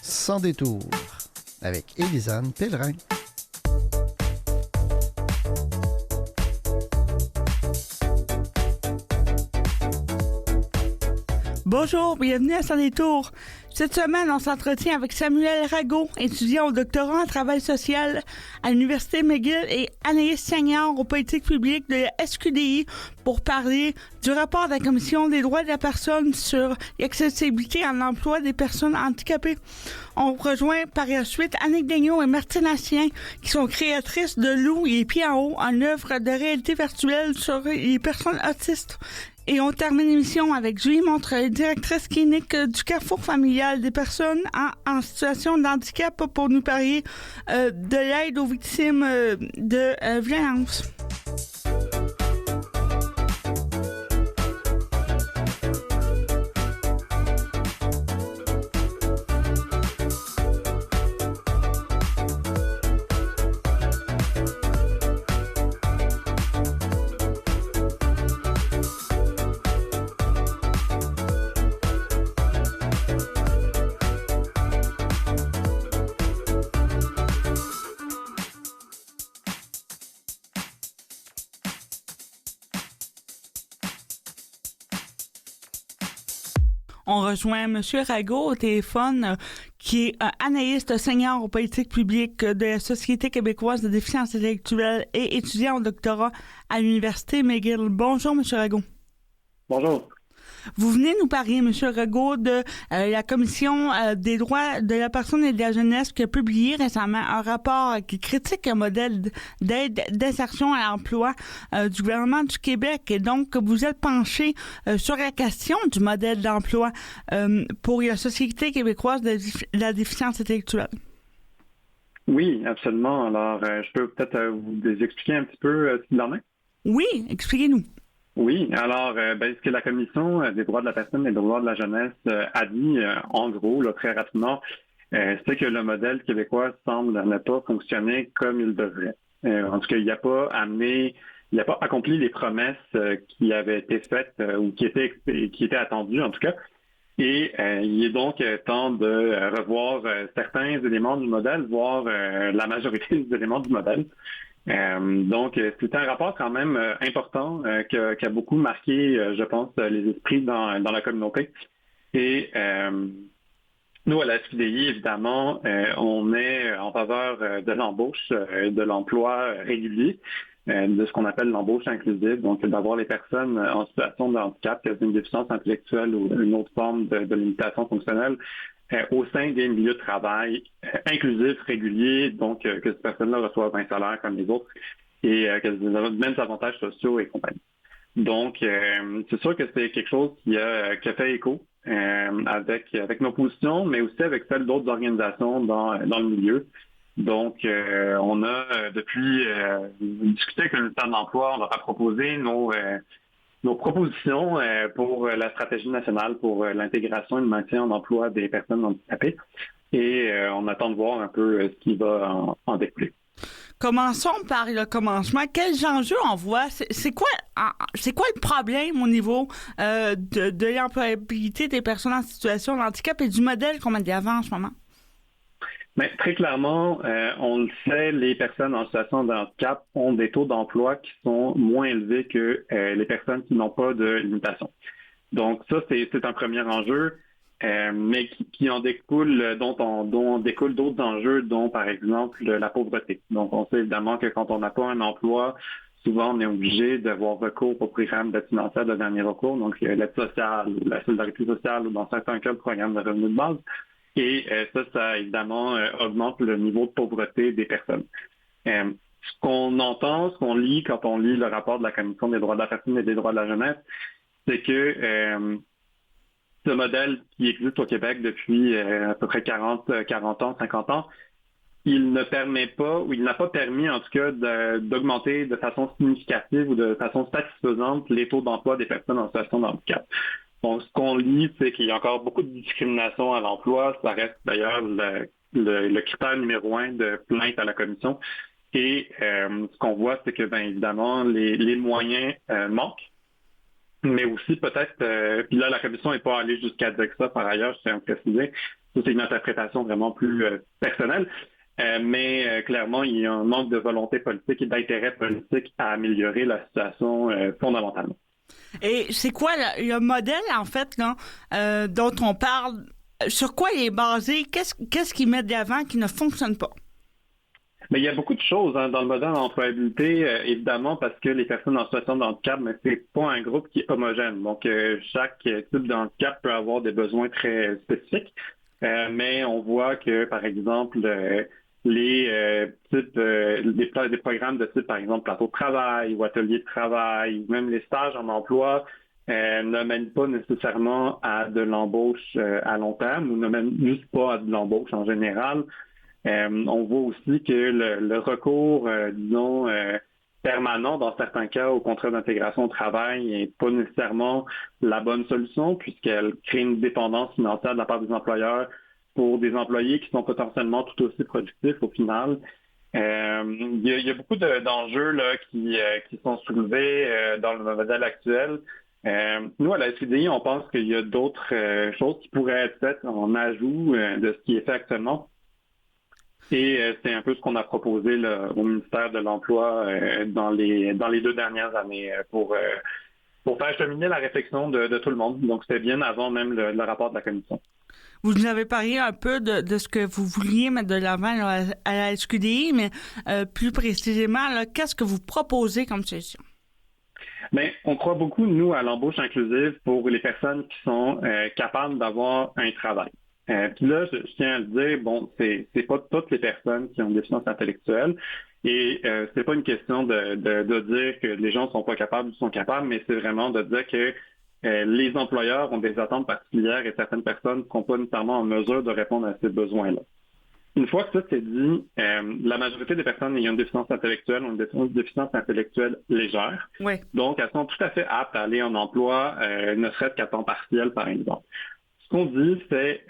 Sans détour, avec Élisane Pellerin. Bonjour, bienvenue à Sans détour. Cette semaine, on s'entretient avec Samuel Rago, étudiant au doctorat en travail social à l'Université McGill, et Anaïs Sagnard aux politiques publiques de la SQDI pour parler du rapport de la Commission des droits de la personne sur l'accessibilité à l'emploi des personnes handicapées. On rejoint par la suite Annick Daigneault et Martine Assien, qui sont créatrices de Lou et Pieds en haut, une œuvre de réalité virtuelle sur les personnes autistes. Et on termine l'émission avec Julie Montreuil, directrice clinique du Carrefour familial des personnes en situation de handicap, pour nous parler de l'aide aux victimes de violences. On rejoint M. Rago au téléphone, qui est analyste senior aux politiques publiques de la Société québécoise de déficience intellectuelle et étudiant au doctorat à l'Université McGill. Bonjour, M. Rago. Bonjour. Vous venez nous parler, M. Rago, de la Commission des droits de la personne et de la jeunesse qui a publié récemment un rapport qui critique un modèle d'aide d'insertion à l'emploi du gouvernement du Québec. Et donc, vous êtes penché sur la question du modèle d'emploi pour la Société québécoise de la déficience intellectuelle. Oui, absolument. Alors, je peux peut-être vous expliquer un petit peu ce qu'il en est? Oui, expliquez-nous. Oui, alors, ce que la Commission des droits de la personne et des droits de la jeunesse a dit, en gros, là, très rapidement, c'est que le modèle québécois semble ne pas fonctionner comme il devrait. En tout cas, il n'a pas accompli les promesses qui avaient été faites ou qui étaient attendues, en tout cas. Et il est donc temps de revoir certains éléments du modèle, voire la majorité des éléments du modèle. Donc, c'est un rapport quand même important qui a beaucoup marqué, je pense, les esprits dans la communauté. Et nous, à la SQDI, évidemment, on est en faveur de l'embauche, de l'emploi régulier, de ce qu'on appelle l'embauche inclusive, donc d'avoir les personnes en situation de handicap, qui ont une déficience intellectuelle ou une autre forme de limitation fonctionnelle, au sein des milieux de travail inclusifs, réguliers, donc que ces personnes-là reçoivent un salaire comme les autres et qu'elles aient les mêmes avantages sociaux et compagnie. Donc, c'est sûr que c'est quelque chose qui a fait écho avec nos positions, mais aussi avec celles d'autres organisations dans le milieu. Donc, on a depuis discuté avec le ministère de l'Emploi, on leur a proposé nos propositions pour la stratégie nationale pour l'intégration et le maintien en emploi des personnes handicapées. Et on attend de voir un peu ce qui va en découler. Commençons par le commencement. Quels enjeux on voit? C'est quoi le problème au niveau de l'employabilité des personnes en situation de handicap et du modèle qu'on met de l'avant en ce moment? Mais très clairement, on le sait, les personnes en situation de handicap ont des taux d'emploi qui sont moins élevés que les personnes qui n'ont pas de limitation. Donc ça, c'est un premier enjeu, mais qui en découle, dont découlent d'autres enjeux, dont par exemple la pauvreté. Donc on sait évidemment que quand on n'a pas un emploi, souvent on est obligé d'avoir recours au programme d'aide financière de dernier recours, donc l'aide sociale, la solidarité sociale ou dans certains cas le programme de revenu de base. Et ça évidemment augmente le niveau de pauvreté des personnes. Ce qu'on entend, ce qu'on lit quand on lit le rapport de la Commission des droits de la personne et des droits de la jeunesse, c'est que ce modèle qui existe au Québec depuis à peu près 40 ans, 50 ans, il ne permet pas, ou il n'a pas permis en tout cas d'augmenter de façon significative ou de façon satisfaisante les taux d'emploi des personnes en situation de handicap. Donc, ce qu'on lit, c'est qu'il y a encore beaucoup de discrimination à l'emploi. Ça reste d'ailleurs le critère numéro 1 de plainte à la commission. Et ce qu'on voit, c'est que, bien évidemment, les moyens manquent. Mais aussi peut-être, puis là, la commission n'est pas allée jusqu'à dire ça, par ailleurs, je tiens à préciser, ça, c'est une interprétation vraiment plus personnelle. Mais clairement, il y a un manque de volonté politique et d'intérêt politique à améliorer la situation fondamentalement. Et c'est quoi le modèle, en fait, là, dont on parle? Sur quoi il est basé? Qu'est-ce qu'il met de l'avant qui ne fonctionne pas? Mais il y a beaucoup de choses dans le modèle d'employabilité, évidemment, parce que les personnes en situation de handicap, mais c'est pas un groupe qui est homogène. Donc, chaque type de handicap peut avoir des besoins très spécifiques. Mais on voit que, par exemple, les des programmes de type, par exemple, plateau de travail ou atelier de travail, ou même les stages en emploi, ne mènent pas nécessairement à de l'embauche à long terme ou ne mènent juste pas à de l'embauche en général. On voit aussi que le recours, disons, permanent dans certains cas au contrat d'intégration au travail n'est pas nécessairement la bonne solution puisqu'elle crée une dépendance financière de la part des employeurs pour des employés qui sont potentiellement tout aussi productifs au final. Il y a beaucoup d'enjeux là, qui sont soulevés dans le modèle actuel. Nous, à la SQDI, on pense qu'il y a d'autres choses qui pourraient être faites en ajout de ce qui est fait actuellement. Et c'est un peu ce qu'on a proposé là, au ministère de l'Emploi dans les 2 dernières années pour faire cheminer la réflexion de tout le monde. Donc, c'était bien avant même le rapport de la commission. Vous nous avez parlé un peu de ce que vous vouliez mettre de l'avant là, à la SQDI, mais plus précisément, là, qu'est-ce que vous proposez comme solution? Bien, on croit beaucoup, nous, à l'embauche inclusive pour les personnes qui sont capables d'avoir un travail. Puis là, je tiens à le dire, bon, c'est pas toutes les personnes qui ont une déficience intellectuelle et c'est pas une question de dire que les gens sont pas capables ou sont capables, mais c'est vraiment de dire que les employeurs ont des attentes particulières et certaines personnes ne sont pas nécessairement en mesure de répondre à ces besoins-là. Une fois que ça c'est dit, la majorité des personnes ayant une déficience intellectuelle ont une déficience intellectuelle légère. Oui. Donc, elles sont tout à fait aptes à aller en emploi, ne serait-ce qu'à temps partiel, par exemple. Ce qu'on dit, c'est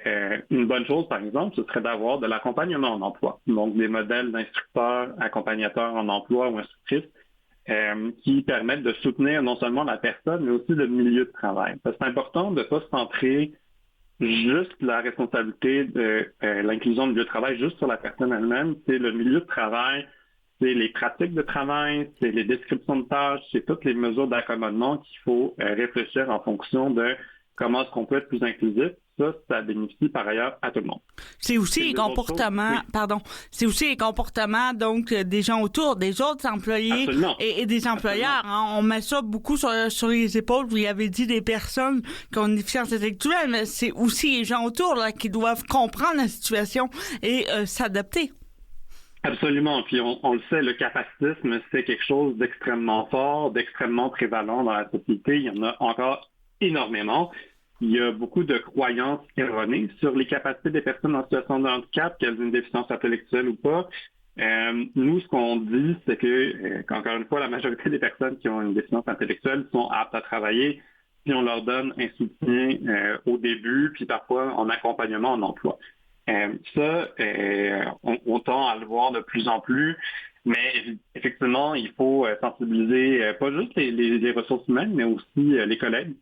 une bonne chose, par exemple, ce serait d'avoir de l'accompagnement en emploi. Donc, des modèles d'instructeurs, accompagnateurs en emploi ou instructrices qui permettent de soutenir non seulement la personne, mais aussi le milieu de travail. Parce que c'est important de ne pas se centrer juste la responsabilité de l'inclusion du milieu de travail juste sur la personne elle-même. C'est le milieu de travail, c'est les pratiques de travail, c'est les descriptions de tâches, c'est toutes les mesures d'accommodement qu'il faut réfléchir en fonction de comment est-ce qu'on peut être plus inclusif. Ça bénéficie par ailleurs à tout le monde. C'est aussi les comportements, c'est aussi les comportements donc des gens autour, des autres employés et des employeurs. Hein. On met ça beaucoup sur les épaules. Vous y avez dit des personnes qui ont une déficience intellectuelle, mais c'est aussi les gens autour là, qui doivent comprendre la situation et s'adapter. Absolument. Puis on le sait, le capacitisme, c'est quelque chose d'extrêmement fort, d'extrêmement prévalent dans la société. Il y en a encore énormément. Il y a beaucoup de croyances erronées sur les capacités des personnes en situation de handicap, qu'elles aient une déficience intellectuelle ou pas. Nous, ce qu'on dit, c'est que, encore une fois, la majorité des personnes qui ont une déficience intellectuelle sont aptes à travailler, puis on leur donne un soutien au début, puis parfois en accompagnement en emploi. On tend à le voir de plus en plus, mais effectivement, il faut sensibiliser pas juste les ressources humaines, mais aussi les collègues.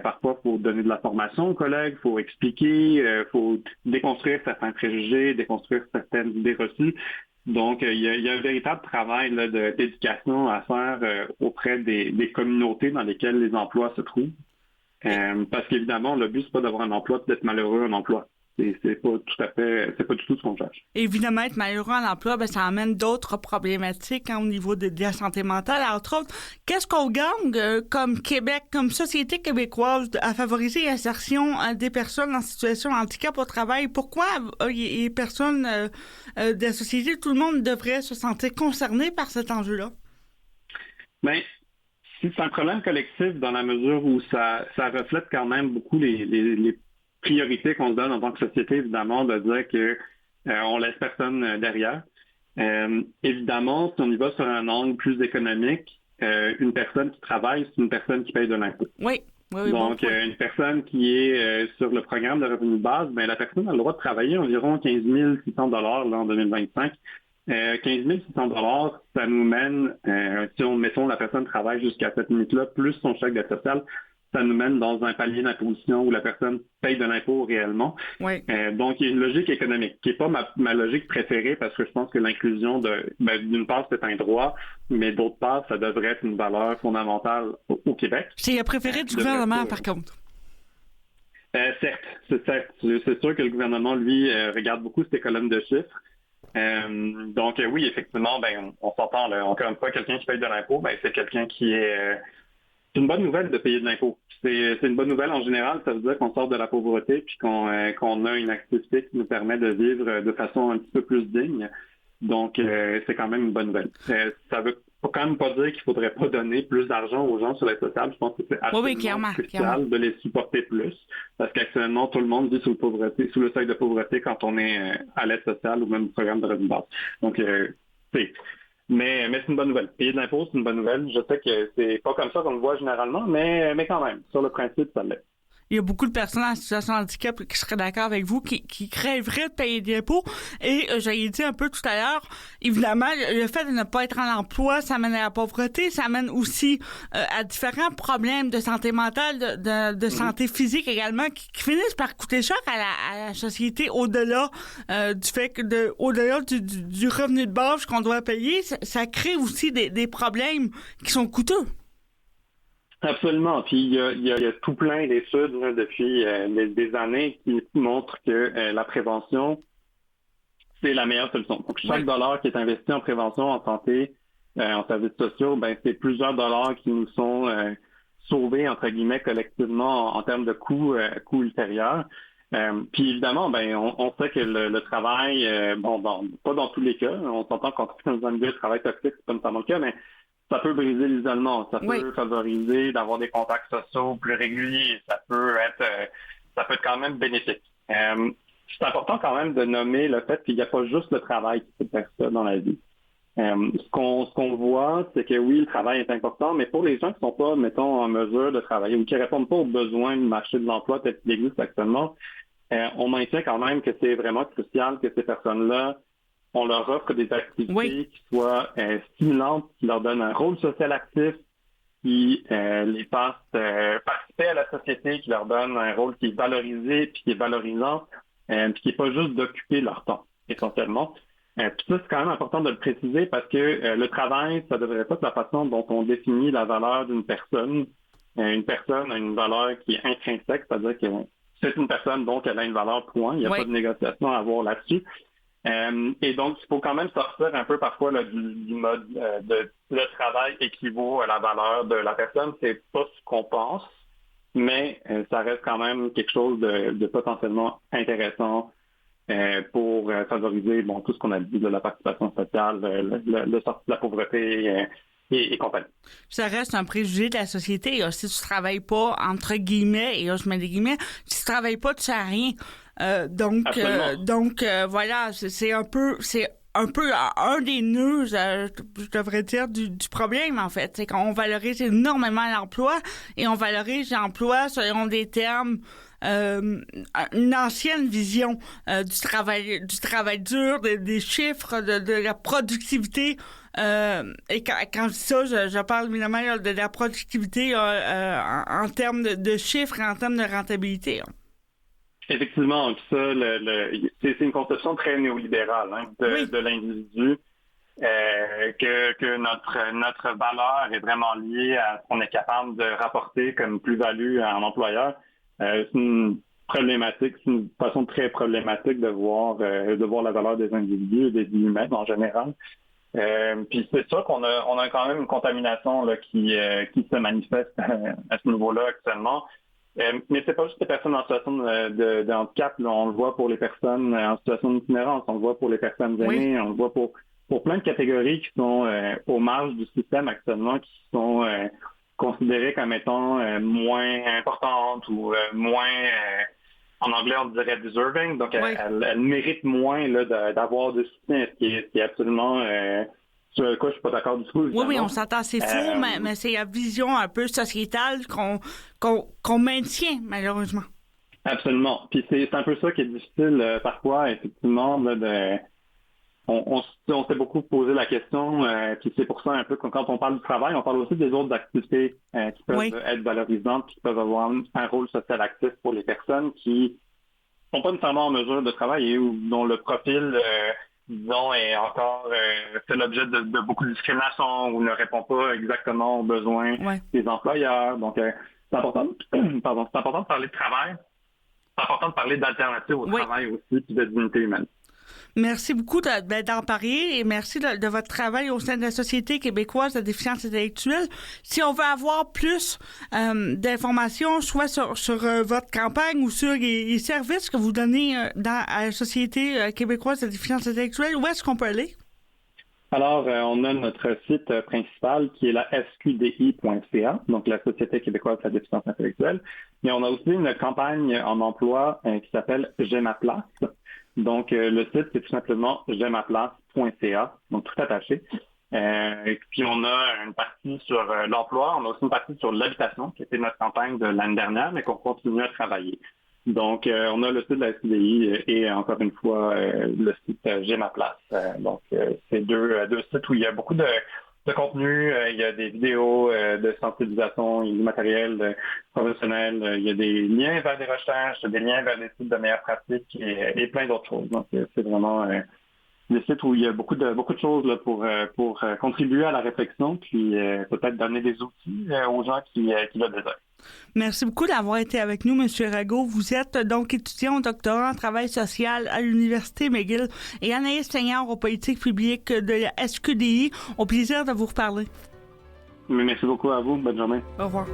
Parfois, il faut donner de la formation aux collègues, il faut expliquer, il faut déconstruire certains préjugés, déconstruire certaines idées reçues. Donc, il y a un véritable travail là, d'éducation à faire auprès des communautés dans lesquelles les emplois se trouvent. Parce qu'évidemment, le but, c'est pas d'avoir un emploi, c'est d'être malheureux en emploi. C'est pas du tout ce qu'on cherche. Évidemment, être malheureux en emploi, ça amène d'autres problématiques au niveau de la santé mentale. Entre autres, qu'est-ce qu'on gagne comme Québec, comme société québécoise, à favoriser l'insertion des personnes en situation de handicap au travail? Pourquoi les personnes de la société, tout le monde devrait se sentir concerné par cet enjeu-là? Bien, c'est un problème collectif dans la mesure où ça reflète quand même beaucoup les priorité qu'on se donne en tant que société, évidemment, de dire que on laisse personne derrière. Évidemment, si on y va sur un angle plus économique, une personne qui travaille, c'est une personne qui paye de l'impôt. Oui. Donc, une personne qui est sur le programme de revenu de base, la personne a le droit de travailler environ 15 600 $ là, en 2025. 15 600 $, ça nous mène, si mettons la personne travaille jusqu'à cette minute-là, plus son chèque d'aide sociale, ça nous mène dans un palier d'imposition où la personne paye de l'impôt réellement. Oui. Donc, il y a une logique économique qui n'est pas ma logique préférée parce que je pense que l'inclusion, d'une part, c'est un droit, mais d'autre part, ça devrait être une valeur fondamentale au Québec. C'est le préféré du gouvernement, par contre. Certes. C'est sûr que le gouvernement, lui, regarde beaucoup ces colonnes de chiffres. Donc, oui, effectivement, on s'entend, là, encore une fois, quelqu'un qui paye de l'impôt, c'est quelqu'un qui est... c'est une bonne nouvelle de payer de l'impôt. C'est une bonne nouvelle en général, ça veut dire qu'on sort de la pauvreté puis qu'on a une activité qui nous permet de vivre de façon un petit peu plus digne. Donc, c'est quand même une bonne nouvelle. Ça veut quand même pas dire qu'il faudrait pas donner plus d'argent aux gens sur l'aide sociale. Je pense que c'est absolument crucial de les supporter plus. Parce qu'actuellement, tout le monde vit sous le seuil de pauvreté quand on est à l'aide sociale ou même au programme de revenu de base. Donc, mais c'est une bonne nouvelle. Payer de l'impôt, c'est une bonne nouvelle. Je sais que c'est pas comme ça qu'on le voit généralement, mais quand même, sur le principe, ça l'est. Il y a beaucoup de personnes en situation de handicap qui seraient d'accord avec vous, qui rêveraient de payer des impôts. Et j'ai dit un peu tout à l'heure, évidemment, le fait de ne pas être en emploi, ça mène à la pauvreté, ça mène aussi à différents problèmes de santé mentale, de santé physique également, qui finissent par coûter cher à la société au-delà du fait que au-delà du revenu de base qu'on doit payer. Ça crée aussi des problèmes qui sont coûteux. Absolument. Puis il y a tout plein d'études là, depuis des années qui montrent que la prévention, c'est la meilleure solution. Donc chaque dollar qui est investi en prévention, en santé, en services sociaux, c'est plusieurs dollars qui nous sont sauvés, entre guillemets, collectivement en termes de coûts ultérieurs. Puis évidemment, on sait que le travail, pas dans tous les cas, on s'entend qu'on trouve dans un milieu de travail toxique, c'est pas nécessairement le cas, mais ça peut briser l'isolement, ça peut favoriser d'avoir des contacts sociaux plus réguliers, ça peut être quand même bénéfique. C'est important quand même de nommer le fait qu'il n'y a pas juste le travail qui peut faire ça dans la vie. Ce qu'on voit, c'est que oui, le travail est important, mais pour les gens qui ne sont pas, mettons, en mesure de travailler ou qui ne répondent pas aux besoins du marché de l'emploi tel qu'il existe actuellement, on maintient quand même que c'est vraiment crucial que ces personnes-là, on leur offre des activités qui soient stimulantes, qui leur donnent un rôle social actif, qui les fassent participer à la société, qui leur donnent un rôle qui est valorisé, puis qui est valorisant, puis qui n'est pas juste d'occuper leur temps, essentiellement. Puis ça, c'est quand même important de le préciser parce que le travail, ça devrait pas être la façon dont on définit la valeur d'une personne. Une personne a une valeur qui est intrinsèque, c'est-à-dire que c'est une personne, donc elle a une valeur, point. Il n'y a pas de négociation à avoir là-dessus. Et donc, il faut quand même sortir un peu parfois là, du mode de le travail équivaut à la valeur de la personne. C'est pas ce qu'on pense, mais ça reste quand même quelque chose de potentiellement intéressant pour favoriser tout ce qu'on a dit de la participation sociale, le sortie de la pauvreté et compagnie. Ça reste un préjugé de la société. Si tu travailles pas, entre guillemets, et là je mets des guillemets, si tu travailles pas, tu sais rien. Donc voilà, c'est un peu un des nœuds, je devrais dire, du problème, en fait. C'est qu'on valorise énormément l'emploi et on valorise l'emploi selon des termes, une ancienne vision du travail dur, des chiffres, de la productivité. Et quand je dis ça, je parle évidemment de la productivité en termes de chiffres et en termes de rentabilité. Effectivement, puis ça, c'est une conception très néolibérale de l'individu, que notre valeur est vraiment liée à ce qu'on est capable de rapporter comme plus-value à un employeur. C'est une problématique, c'est une façon très problématique de voir la valeur des individus et des humains en général. Puis c'est sûr qu'on a quand même une contamination là, qui se manifeste à ce niveau-là actuellement. Mais c'est pas juste les personnes en situation de handicap. Là, on le voit pour les personnes en situation d'itinérance, on le voit pour les personnes aînées, on le voit pour plein de catégories qui sont aux marges du système actuellement, qui sont considérées comme étant moins importantes ou moins, en anglais on dirait deserving, donc elles méritent moins là, d'avoir du soutien, ce qui est absolument... sur quoi je suis pas d'accord du tout. Oui, on s'entend, c'est fou, mais c'est la vision un peu sociétale qu'on maintient, malheureusement. Absolument. Puis c'est un peu ça qui est difficile parfois, effectivement, là, on s'est beaucoup posé la question, puis c'est pour ça un peu que quand on parle du travail, on parle aussi des autres activités qui peuvent être valorisantes, qui peuvent avoir un rôle social actif pour les personnes qui sont pas nécessairement en mesure de travailler ou dont le profil, disons, est encore fait l'objet de beaucoup de discrimination ou ne répond pas exactement aux besoins des employeurs. Donc, c'est important, c'est important de parler de travail, c'est important de parler d'alternatives au travail aussi, puis de dignité humaine. Merci beaucoup d'en parler et merci de votre travail au sein de la Société québécoise de déficience intellectuelle. Si on veut avoir plus d'informations, soit sur votre campagne ou sur les services que vous donnez à la Société québécoise de déficience intellectuelle, où est-ce qu'on peut aller? Alors, on a notre site principal qui est la SQDI.ca, donc la Société québécoise de la déficience intellectuelle. Mais on a aussi une campagne en emploi qui s'appelle J'ai ma place. Donc, le site, c'est tout simplement j'aimaplace.ca, donc tout attaché. Et puis, on a une partie sur l'emploi, on a aussi une partie sur l'habitation, qui était notre campagne de l'année dernière, mais qu'on continue à travailler. Donc, on a le site de la SQDI et encore une fois, le site J'ai ma place. Donc, c'est deux sites où il y a beaucoup de contenu, il y a des vidéos de sensibilisation, il y a du matériel professionnel, il y a des liens vers des recherches, des liens vers des sites de meilleures pratiques et plein d'autres choses. Donc, c'est vraiment des sites où il y a beaucoup de choses là, pour contribuer à la réflexion, puis peut-être donner des outils aux gens qui le désirent. Merci beaucoup d'avoir été avec nous, M. Rago. Vous êtes donc étudiant au doctorat en travail social à l'Université McGill et analyste senior aux politiques publiques de la SQDI. Au plaisir de vous reparler. Merci beaucoup à vous. Bonne journée. Au revoir.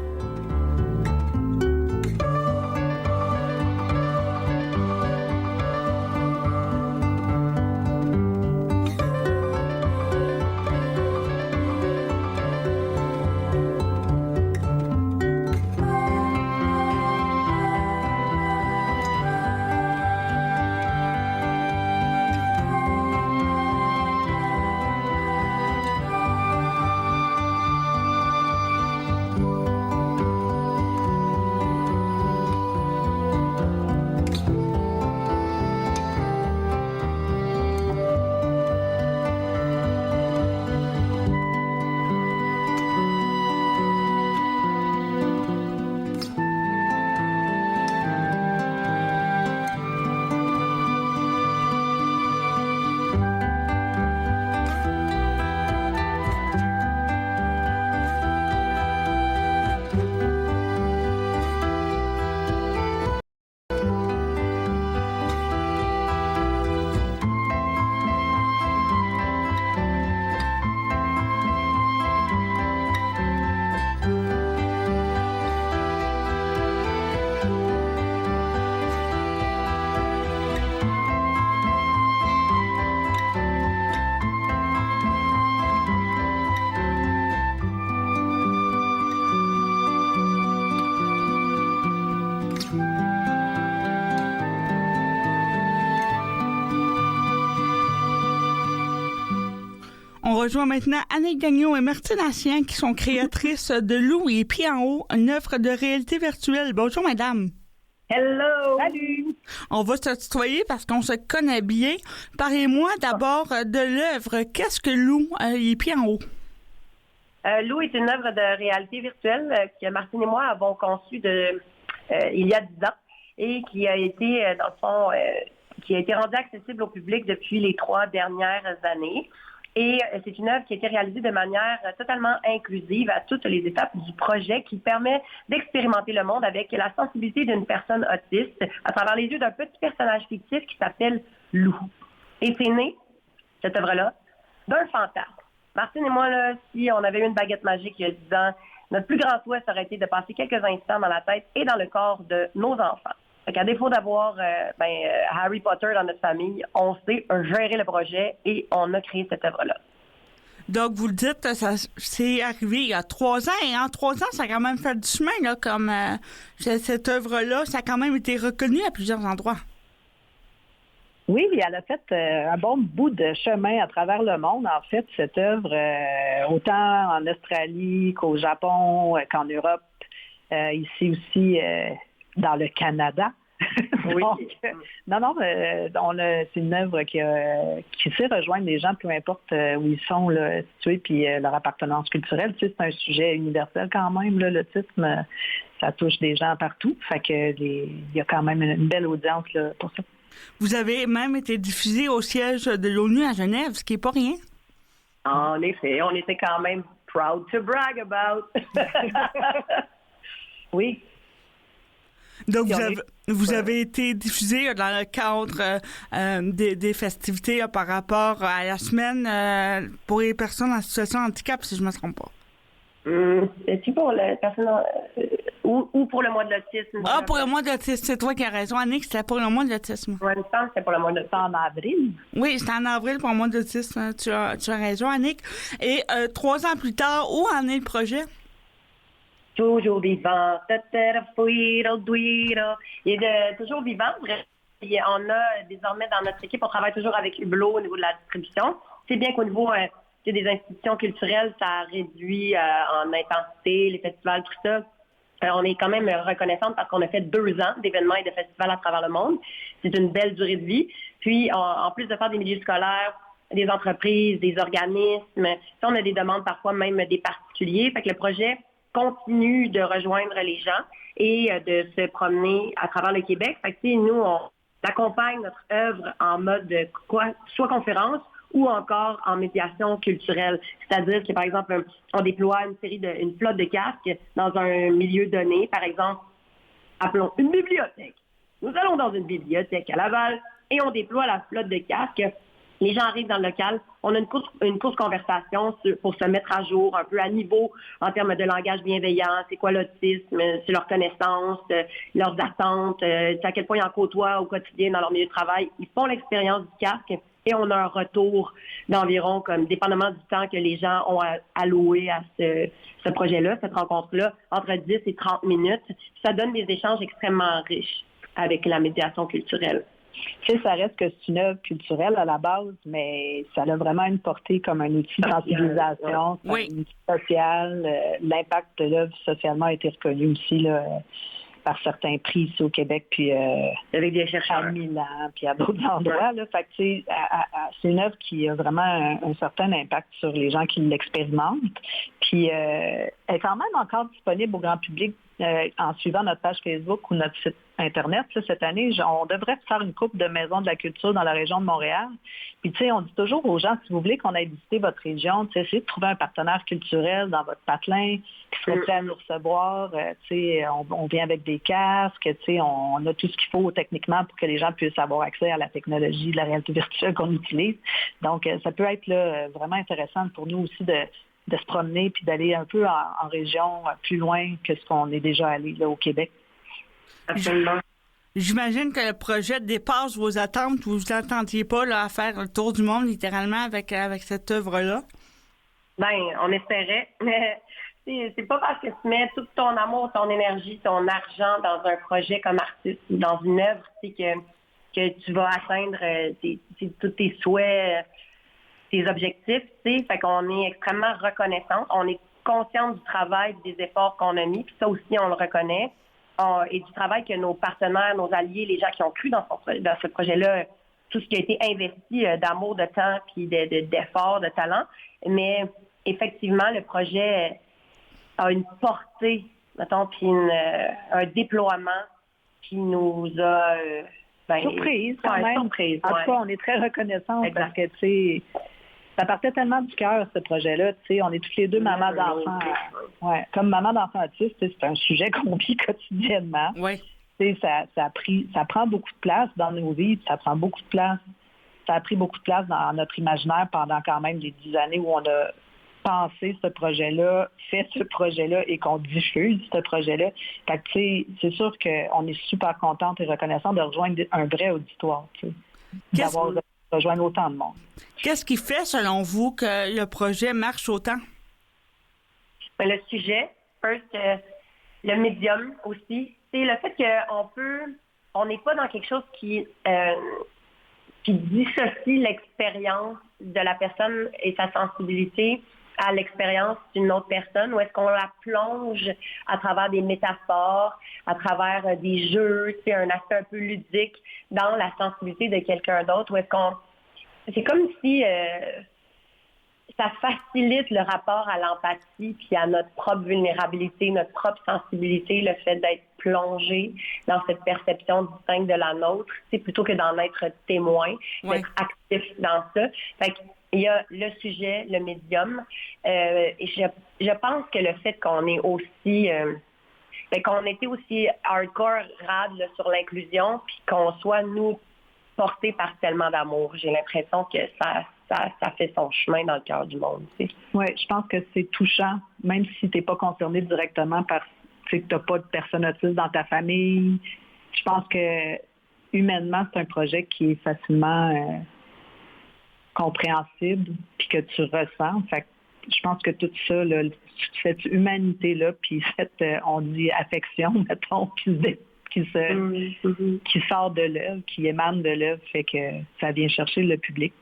On rejoint maintenant Annick Gagnon et Martine Hassien qui sont créatrices de Lou et Pieds en haut, une œuvre de réalité virtuelle. Bonjour, madame. Hello! Salut! On va se tutoyer parce qu'on se connaît bien. Parlez-moi d'abord de l'œuvre. Qu'est-ce que Lou et Pieds en haut? Lou est une œuvre de réalité virtuelle que Martine et moi avons conçue il y a 10 ans et qui a été, dans le fond, qui a été rendue accessible au public depuis les 3 dernières années. Et c'est une œuvre qui a été réalisée de manière totalement inclusive à toutes les étapes du projet qui permet d'expérimenter le monde avec la sensibilité d'une personne autiste à travers les yeux d'un petit personnage fictif qui s'appelle Lou. Et c'est né, cette œuvre-là, d'un fantasme. Martine et moi, là, si on avait eu une baguette magique il y a 10 ans, notre plus grand souhait aurait été de passer quelques instants dans la tête et dans le corps de nos enfants. Fait qu'à défaut d'avoir Harry Potter dans notre famille, on sait gérer le projet et on a créé cette œuvre-là. Donc, vous le dites, ça c'est arrivé il y a 3 ans. Et en 3 ans, ça a quand même fait du chemin, là, comme cette œuvre-là. Ça a quand même été reconnu à plusieurs endroits. Oui, elle a fait un bon bout de chemin à travers le monde, en fait, cette œuvre, autant en Australie qu'au Japon, qu'en Europe, ici aussi dans le Canada. Oui. Donc, c'est une œuvre qui sait rejoindre les gens, peu importe où ils sont là, situés, puis leur appartenance culturelle. Tu sais, c'est un sujet universel quand même, là, l'autisme. Ça touche des gens partout. Fait que il y a quand même une belle audience là, pour ça. Vous avez même été diffusé au siège de l'ONU à Genève, ce qui n'est pas rien. En effet, on était quand même proud to brag about. Oui. Donc, vous avez été diffusé dans le cadre des festivités par rapport à la semaine pour les personnes en situation de handicap, si je ne me trompe pas. C'est-tu pour les personnes ou pour le mois de l'autisme? Ah, pour le mois de l'autisme, c'est toi qui as raison, Annick, c'était pour le mois de l'autisme. Oui, je pense que c'était pour le mois de l'autisme. En avril? Oui, c'était en avril pour le mois de l'autisme. Tu as raison, Annick. Et 3 ans plus tard, où en est le projet? Toujours vivant. Il est toujours vivant. Et on a désormais dans notre équipe, on travaille toujours avec Hublot au niveau de la distribution. C'est bien qu'au niveau des institutions culturelles, ça réduit en intensité, les festivals, tout ça. On est quand même reconnaissante parce qu'on a fait 2 ans d'événements et de festivals à travers le monde. C'est une belle durée de vie. Puis, en plus de faire des milieux scolaires, des entreprises, des organismes, on a des demandes parfois même des particuliers. Fait que le projet continue de rejoindre les gens et de se promener à travers le Québec. Fait que, nous, on accompagne notre œuvre en mode soit conférence ou encore en médiation culturelle. C'est-à-dire que, par exemple, on déploie une flotte de casques dans un milieu donné. Par exemple, appelons une bibliothèque. Nous allons dans une bibliothèque à Laval et on déploie la flotte de casques. Les gens arrivent dans le local. On a une course conversation pour se mettre à jour, un peu à niveau en termes de langage bienveillant. C'est quoi l'autisme? C'est leur connaissance, leurs attentes, à quel point ils en côtoient au quotidien dans leur milieu de travail. Ils font l'expérience du casque et on a un retour d'environ, comme dépendamment du temps que les gens ont alloué à ce projet-là, cette rencontre-là, entre 10 et 30 minutes. Ça donne des échanges extrêmement riches avec la médiation culturelle. Tu sais, ça reste que c'est une œuvre culturelle à la base, mais ça a vraiment une portée comme un outil de sensibilisation, un outil social. L'impact de l'œuvre socialement a été reconnu aussi là, par certains prix ici au Québec, puis avec des chercheurs à Milan, puis à d'autres endroits. Là. Fait que, c'est une œuvre qui a vraiment un certain impact sur les gens qui l'expérimentent. Puis elle est quand même encore disponible au grand public en suivant notre page Facebook ou notre site Internet. Là, cette année, on devrait faire une coupe de maisons de la culture dans la région de Montréal. Puis, tu sais, on dit toujours aux gens, si vous voulez qu'on aille visiter votre région, essayez de trouver un partenaire culturel dans votre patelin qui serait prêt à nous recevoir. Tu sais, on vient avec des casques, tu sais, on a tout ce qu'il faut techniquement pour que les gens puissent avoir accès à la technologie de la réalité virtuelle qu'on utilise. Donc, ça peut être là, vraiment intéressant pour nous aussi de se promener puis d'aller un peu en région plus loin que ce qu'on est déjà allé là, au Québec. Absolument. J'imagine que le projet dépasse vos attentes. Vous vous attendiez pas là, à faire le tour du monde littéralement avec cette œuvre-là? Ben, on espérait, mais c'est pas parce que tu mets tout ton amour, ton énergie, ton argent dans un projet comme artiste ou dans une œuvre, que tu vas atteindre tous tes souhaits, tes objectifs, tu sais. Fait qu'on est extrêmement reconnaissante. On est consciente du travail, des efforts qu'on a mis, puis ça aussi, on le reconnaît. Et du travail que nos partenaires, nos alliés, les gens qui ont cru dans ce projet-là, tout ce qui a été investi d'amour, de temps, puis d'efforts, de talent. Mais effectivement, le projet a une portée, mettons, puis un déploiement qui nous a... surprise, quand même. Surprise, en tout cas, on est très reconnaissants parce que, tu sais, ça partait tellement du cœur, ce projet-là. Tu sais, on est toutes les deux mamans d'enfants. Ouais, comme maman d'enfants autistes, c'est un sujet qu'on vit quotidiennement. Oui. Tu sais, ça prend beaucoup de place dans nos vies, ça prend beaucoup de place. Ça a pris beaucoup de place dans notre imaginaire pendant quand même les 10 années où on a pensé ce projet-là, fait ce projet-là et qu'on diffuse ce projet-là. Fait que, tu sais, c'est sûr qu'on est super contente et reconnaissante de rejoindre un vrai auditoire, tu sais, d'avoir rejoindre autant de monde. Qu'est-ce qui fait, selon vous, que le projet marche autant? Ben, le sujet, le médium aussi. C'est le fait on n'est pas dans quelque chose qui dissocie l'expérience de la personne et sa sensibilité à l'expérience d'une autre personne ou est-ce qu'on la plonge à travers des métaphores, à travers des jeux, un aspect un peu ludique dans la sensibilité de quelqu'un d'autre ou est-ce qu'on... C'est comme si ça facilite le rapport à l'empathie puis à notre propre vulnérabilité, notre propre sensibilité, le fait d'être plongé dans cette perception distincte de la nôtre, plutôt que d'en être témoin, d'être actif dans ça. Fait qu'il y a le sujet, le médium, et je pense que le fait qu'on est aussi... qu'on était aussi hardcore, rad là, sur l'inclusion, puis qu'on soit, nous, portés par tellement d'amour. J'ai l'impression que ça fait son chemin dans le cœur du monde. Oui, je pense que c'est touchant, même si tu n'es pas concerné directement parce que tu n'as pas de personne autiste dans ta famille. Je pense que humainement, c'est un projet qui est facilement compréhensible puis que tu ressens. Fait que je pense que tout ça, là, cette humanité-là, puis cette, on dit affection, mettons, qui sort de l'œuvre, qui émane de l'œuvre, fait que ça vient chercher le public.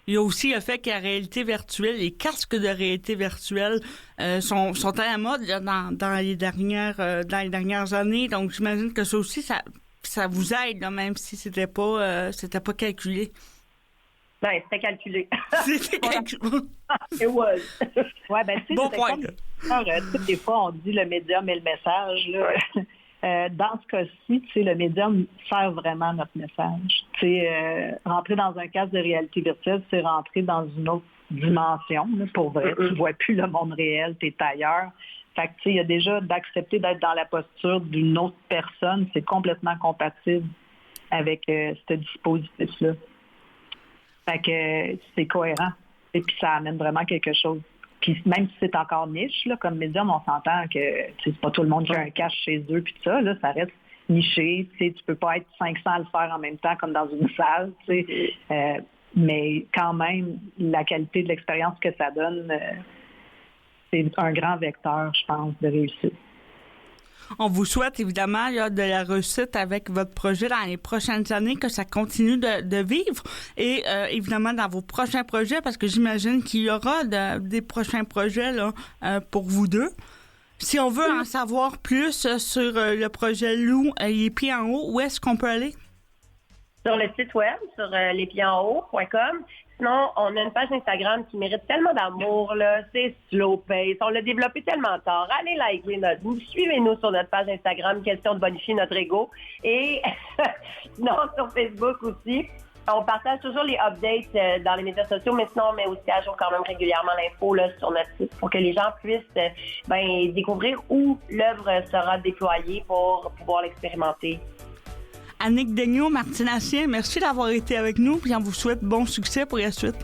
Il y a aussi le fait que la réalité virtuelle, les casques de réalité virtuelle sont à la mode là, dans les dernières années. Donc, j'imagine que ça aussi, ça vous aide, là, même si c'était pas calculé. Non, c'était calculé. C'était calculé. It was. Ouais, ben, tu sais, bon point. Des fois, on dit le médium et le message, là. Dans ce cas-ci, le médium sert vraiment notre message. Rentrer dans un casque de réalité virtuelle, c'est rentrer dans une autre dimension. Là, pour vrai, tu ne vois plus le monde réel, tu es ailleurs. Fait que, il y a déjà d'accepter d'être dans la posture d'une autre personne, c'est complètement compatible avec ce dispositif-là. Fait que c'est cohérent. Et puis ça amène vraiment quelque chose. Puis même si c'est encore niche, là, comme médium, on s'entend que c'est pas tout le monde qui a un cache chez eux, puis tout ça, là, ça reste niché. Tu peux pas être 500 à le faire en même temps comme dans une salle. Mais quand même, la qualité de l'expérience que ça donne, c'est un grand vecteur, je pense, de réussite. On vous souhaite évidemment là, de la réussite avec votre projet dans les prochaines années, que ça continue de vivre et évidemment dans vos prochains projets, parce que j'imagine qu'il y aura des prochains projets là, pour vous deux. Si on veut en savoir plus sur le projet Lou, Les Pieds en haut, où est-ce qu'on peut aller? Sur le site web, sur lespiedsenhaut.com. Sinon, on a une page Instagram qui mérite tellement d'amour, là. C'est slow pace. On l'a développé tellement tard. Allez liker suivez-nous sur notre page Instagram, question de bonifier notre ego. Et sinon, sur Facebook aussi. On partage toujours les updates dans les médias sociaux, mais sinon, on met aussi à jour quand même régulièrement l'info là, sur notre site pour que les gens puissent découvrir où l'œuvre sera déployée pour pouvoir l'expérimenter. Annick Daigneault, Martinacien, merci d'avoir été avec nous, puis on vous souhaite bon succès pour la suite.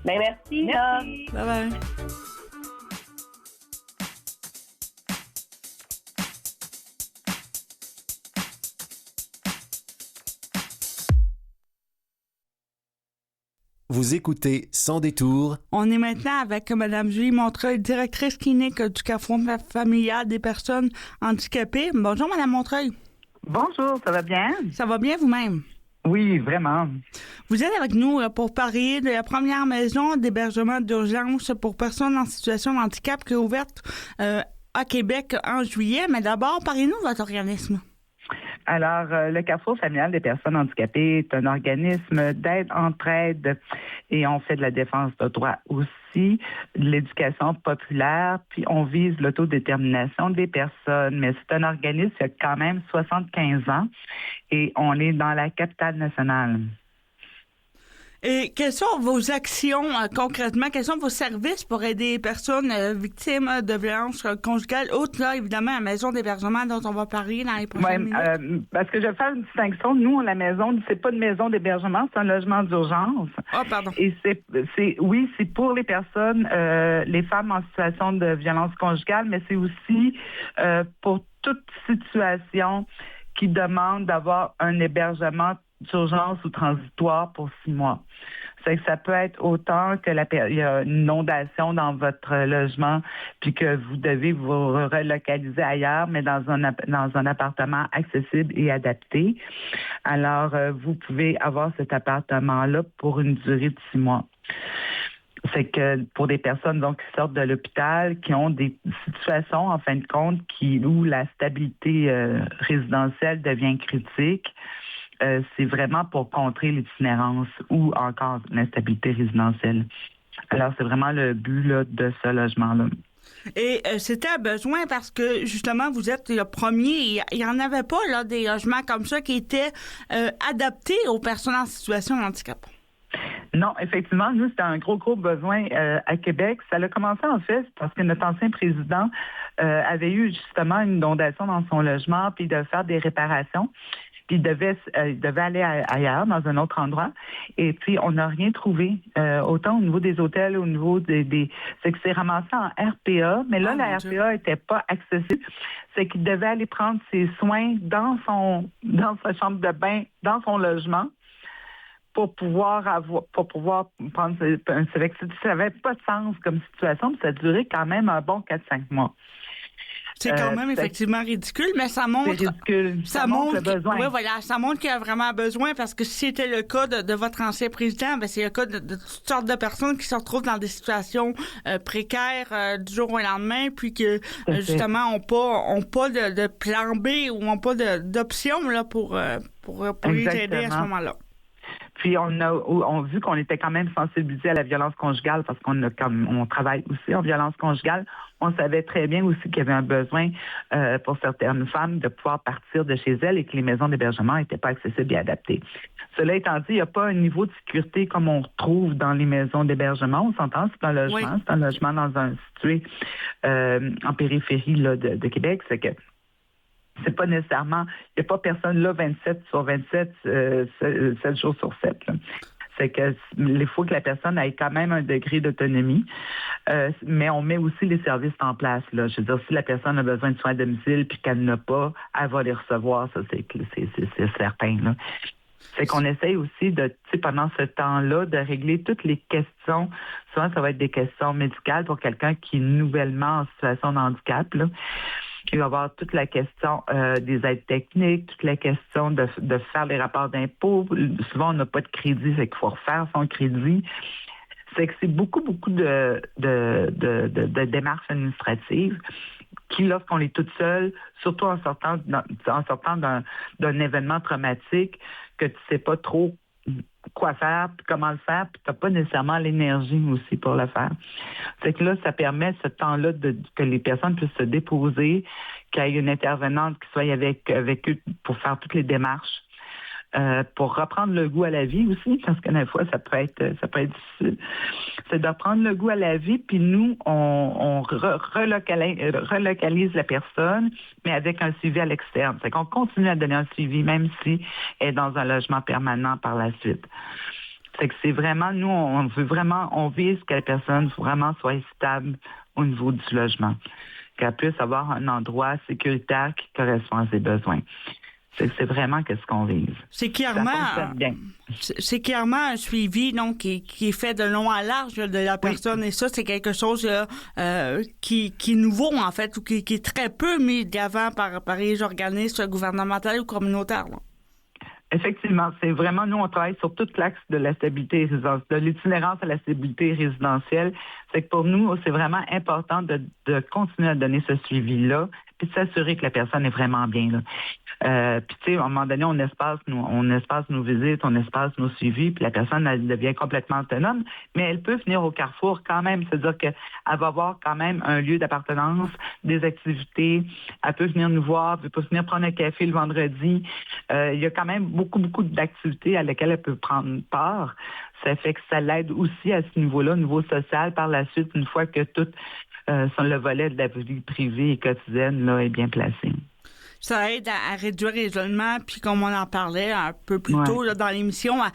Bien, merci. Bye bye. Vous écoutez Sans détour. On est maintenant avec Mme Julie Montreuil, directrice clinique du Carrefour familial des personnes handicapées. Bonjour, Mme Montreuil. Bonjour, ça va bien? Ça va bien vous-même? Oui, vraiment. Vous êtes avec nous pour parler de la première maison d'hébergement d'urgence pour personnes en situation de handicap qui est ouverte à Québec en juillet. Mais d'abord, parlez-nous de votre organisme. Alors, le Carrefour familial des personnes handicapées est un organisme d'aide entraide et on fait de la défense de droits aussi, de l'éducation populaire, puis on vise l'autodétermination des personnes. Mais c'est un organisme qui a quand même 75 ans et on est dans la capitale nationale. Et quelles sont vos actions concrètement? Quels sont vos services pour aider les personnes victimes de violences conjugales, outre là, évidemment, la maison d'hébergement dont on va parler dans les prochaines minutes? Parce que je vais faire une distinction. Nous, la maison, c'est pas une maison d'hébergement, c'est un logement d'urgence. Ah, pardon. Et c'est pour les personnes, les femmes en situation de violence conjugale, mais c'est aussi pour toute situation qui demande d'avoir un hébergement d'urgence ou transitoire pour 6 mois. C'est que ça peut être autant que il y a une inondation dans votre logement puis que vous devez vous relocaliser ailleurs, mais dans un appartement accessible et adapté. Alors, vous pouvez avoir cet appartement-là pour une durée de 6 mois. C'est que pour des personnes donc qui sortent de l'hôpital, qui ont des situations, en fin de compte, où la stabilité résidentielle devient critique, c'est vraiment pour contrer l'itinérance ou encore l'instabilité résidentielle. Alors, c'est vraiment le but là, de ce logement-là. Et c'était un besoin parce que, justement, vous êtes le premier. Il n'y en avait pas là, des logements comme ça qui étaient adaptés aux personnes en situation de handicap. Non, effectivement, nous, c'était un gros besoin à Québec. Ça a commencé, en fait, parce que notre ancien président avait eu justement une inondation dans son logement, puis de faire des réparations. Puis il devait aller ailleurs, dans un autre endroit. Et puis, on n'a rien trouvé, autant au niveau des hôtels, au niveau des... C'est que c'est ramassé en RPA, mais là, la RPA n'était pas accessible. C'est qu'il devait aller prendre ses soins dans sa chambre de bain, dans son logement, pour pouvoir prendre... Ça n'avait pas de sens comme situation, mais ça a duré quand même un bon 4-5 mois. C'est quand même effectivement ridicule, mais ça montre... C'est ridicule. Ça montre le besoin. Oui, voilà, ça montre qu'il y a vraiment besoin, parce que si c'était le cas de votre ancien président, c'est le cas de toutes sortes de personnes qui se retrouvent dans des situations précaires du jour au lendemain, puis que justement ont pas de plan B ou n'ont pas d'option là, pour les aider à ce moment-là. Puis on a vu qu'on était quand même sensibilisé à la violence conjugale parce on travaille aussi en violence conjugale. On savait très bien aussi qu'il y avait un besoin pour certaines femmes de pouvoir partir de chez elles et que les maisons d'hébergement n'étaient pas accessibles et adaptées. Cela étant dit, il n'y a pas un niveau de sécurité comme on retrouve dans les maisons d'hébergement. On s'entend, c'est un logement, oui. C'est un logement situé en périphérie là, de Québec. C'est que c'est pas nécessairement, il n'y a pas personne là 27 sur 27, 7 jours sur 7. Là. C'est que il faut que la personne ait quand même un degré d'autonomie, mais on met aussi les services en place. Là. Je veux dire, si la personne a besoin de soins à domicile puis qu'elle n'a pas, elle va les recevoir, ça c'est certain. Là. C'est qu'on essaye aussi pendant ce temps-là, de régler toutes les questions. Souvent, ça va être des questions médicales pour quelqu'un qui est nouvellement en situation de handicap, là. Il va y avoir toute la question des aides techniques, toute la question de faire les rapports d'impôts. Souvent, on n'a pas de crédit, c'est qu'il faut refaire son crédit. C'est que c'est beaucoup de démarches administratives qui, lorsqu'on est toute seule, surtout en sortant d'un événement traumatique, que tu ne sais pas trop quoi faire, puis comment le faire, puis tu n'as pas nécessairement l'énergie aussi pour le faire. C'est que là, ça permet ce temps-là que les personnes puissent se déposer, qu'il y ait une intervenante qui soit avec eux pour faire toutes les démarches, pour reprendre le goût à la vie aussi, parce que des fois, ça peut être difficile. C'est de reprendre le goût à la vie, puis nous, on relocalise la personne, mais avec un suivi à l'externe. C'est qu'on continue à donner un suivi, même si elle est dans un logement permanent par la suite. C'est que c'est vraiment, nous, on vise que la personne vraiment soit stable au niveau du logement, qu'elle puisse avoir un endroit sécuritaire qui correspond à ses besoins. C'est vraiment ce qu'on vise. C'est clairement un suivi donc qui est fait de long à large de la personne, oui. Et ça, c'est quelque chose qui est nouveau, en fait, ou qui est très peu mis d'avant par les organismes gouvernementaux ou communautaires. Là. Effectivement, c'est vraiment, nous, on travaille sur tout l'axe de la stabilité résidentielle, de l'itinérance à la stabilité résidentielle. C'est que pour nous, c'est vraiment important de continuer à donner ce suivi-là, puis de s'assurer que la personne est vraiment bien, là. Puis tu sais, à un moment donné, on espace nos visites, on espace nos suivis, puis la personne, elle devient complètement autonome, mais elle peut venir au Carrefour quand même, c'est-à-dire qu'elle va avoir quand même un lieu d'appartenance, des activités, elle peut venir nous voir, elle peut venir prendre un café le vendredi. Il y a quand même beaucoup d'activités à lesquelles elle peut prendre part. Ça fait que ça l'aide aussi à ce niveau-là, au niveau social, par la suite, une fois que tout le volet de la vie privée et quotidienne là, est bien placé. Ça aide à réduire l'isolement, puis comme on en parlait un peu plus tôt là, dans l'émission, à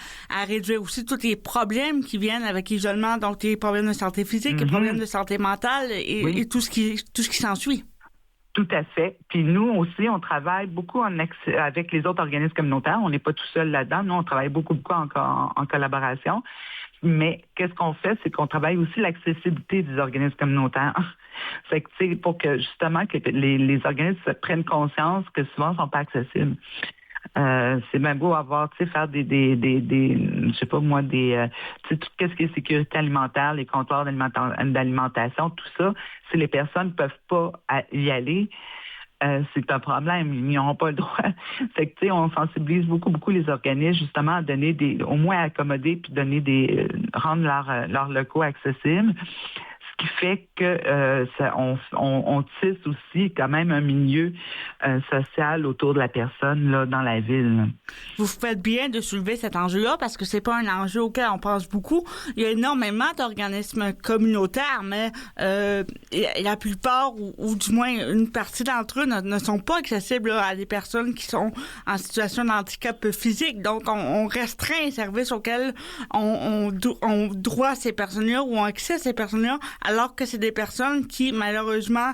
réduire aussi tous les problèmes qui viennent avec l'isolement, donc les problèmes de santé physique, les problèmes de santé mentale et tout ce qui s'ensuit. Tout à fait. Puis nous aussi, on travaille beaucoup avec les autres organismes communautaires. On n'est pas tout seul là-dedans. Nous, on travaille beaucoup en collaboration. Mais qu'est-ce qu'on fait, c'est qu'on travaille aussi l'accessibilité des organismes communautaires. C'est que, tu sais, pour que justement que les organismes prennent conscience que souvent ils ne sont pas accessibles. C'est bien beau avoir, tu sais, faire des je sais pas moi, tu sais, tout ce qui est sécurité alimentaire, les comptoirs d'alimentation, tout ça, si les personnes ne peuvent pas y aller, c'est un problème. Ils n'auront pas le droit. Fait que, tu sais, on sensibilise beaucoup les organismes, justement, à donner au moins à accommoder puis rendre leurs locaux accessibles. Ce qui fait que on tisse aussi quand même un milieu social autour de la personne là, dans la ville. Vous faites bien de soulever cet enjeu-là parce que c'est pas un enjeu auquel on pense beaucoup. Il y a énormément d'organismes communautaires, mais la plupart, ou du moins une partie d'entre eux, ne sont pas accessibles là, à des personnes qui sont en situation de handicap physique. Donc, on restreint les services auxquels on droit ces personnes-là ou on accès à ces personnes-là, alors que c'est des personnes qui, malheureusement,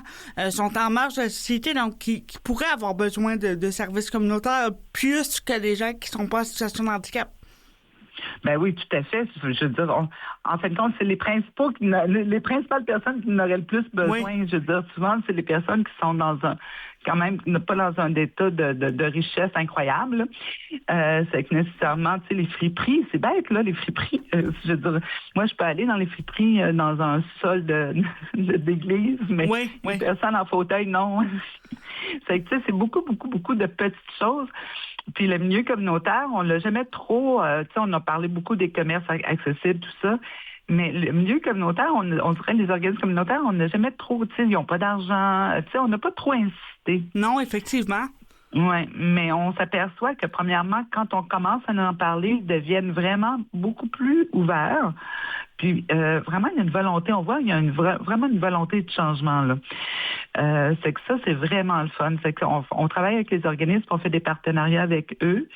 sont en marge de la société, donc qui pourraient avoir besoin de services communautaires plus que des gens qui ne sont pas en situation de handicap. Ben oui, tout à fait. Je veux dire, en fin de compte, c'est les principales personnes qui en auraient le plus besoin. Oui. Je veux dire, souvent, c'est les personnes qui sont quand même pas dans un état de richesse incroyable. C'est que nécessairement, tu sais, les friperies, c'est bête, là, les friperies. Je veux dire, moi, je peux aller dans les friperies dans un sol d'église, mais une personne en fauteuil, non. C'est que, tu sais, c'est beaucoup de petites choses. Puis le milieu communautaire, on l'a jamais trop... tu sais, on a parlé beaucoup des commerces accessibles, tout ça. Mais le milieu communautaire, on dirait les organismes communautaires, on n'a jamais trop... Tu sais, ils n'ont pas d'argent. Tu sais, on n'a pas trop insisté. Non, effectivement. Oui, mais on s'aperçoit que, premièrement, quand on commence à en parler, ils deviennent vraiment beaucoup plus ouverts. Puis, vraiment, il y a une volonté, on voit, il y a vraiment une volonté de changement, là. C'est que ça, c'est vraiment le fun. C'est qu'on travaille avec les organismes, on fait des partenariats avec eux.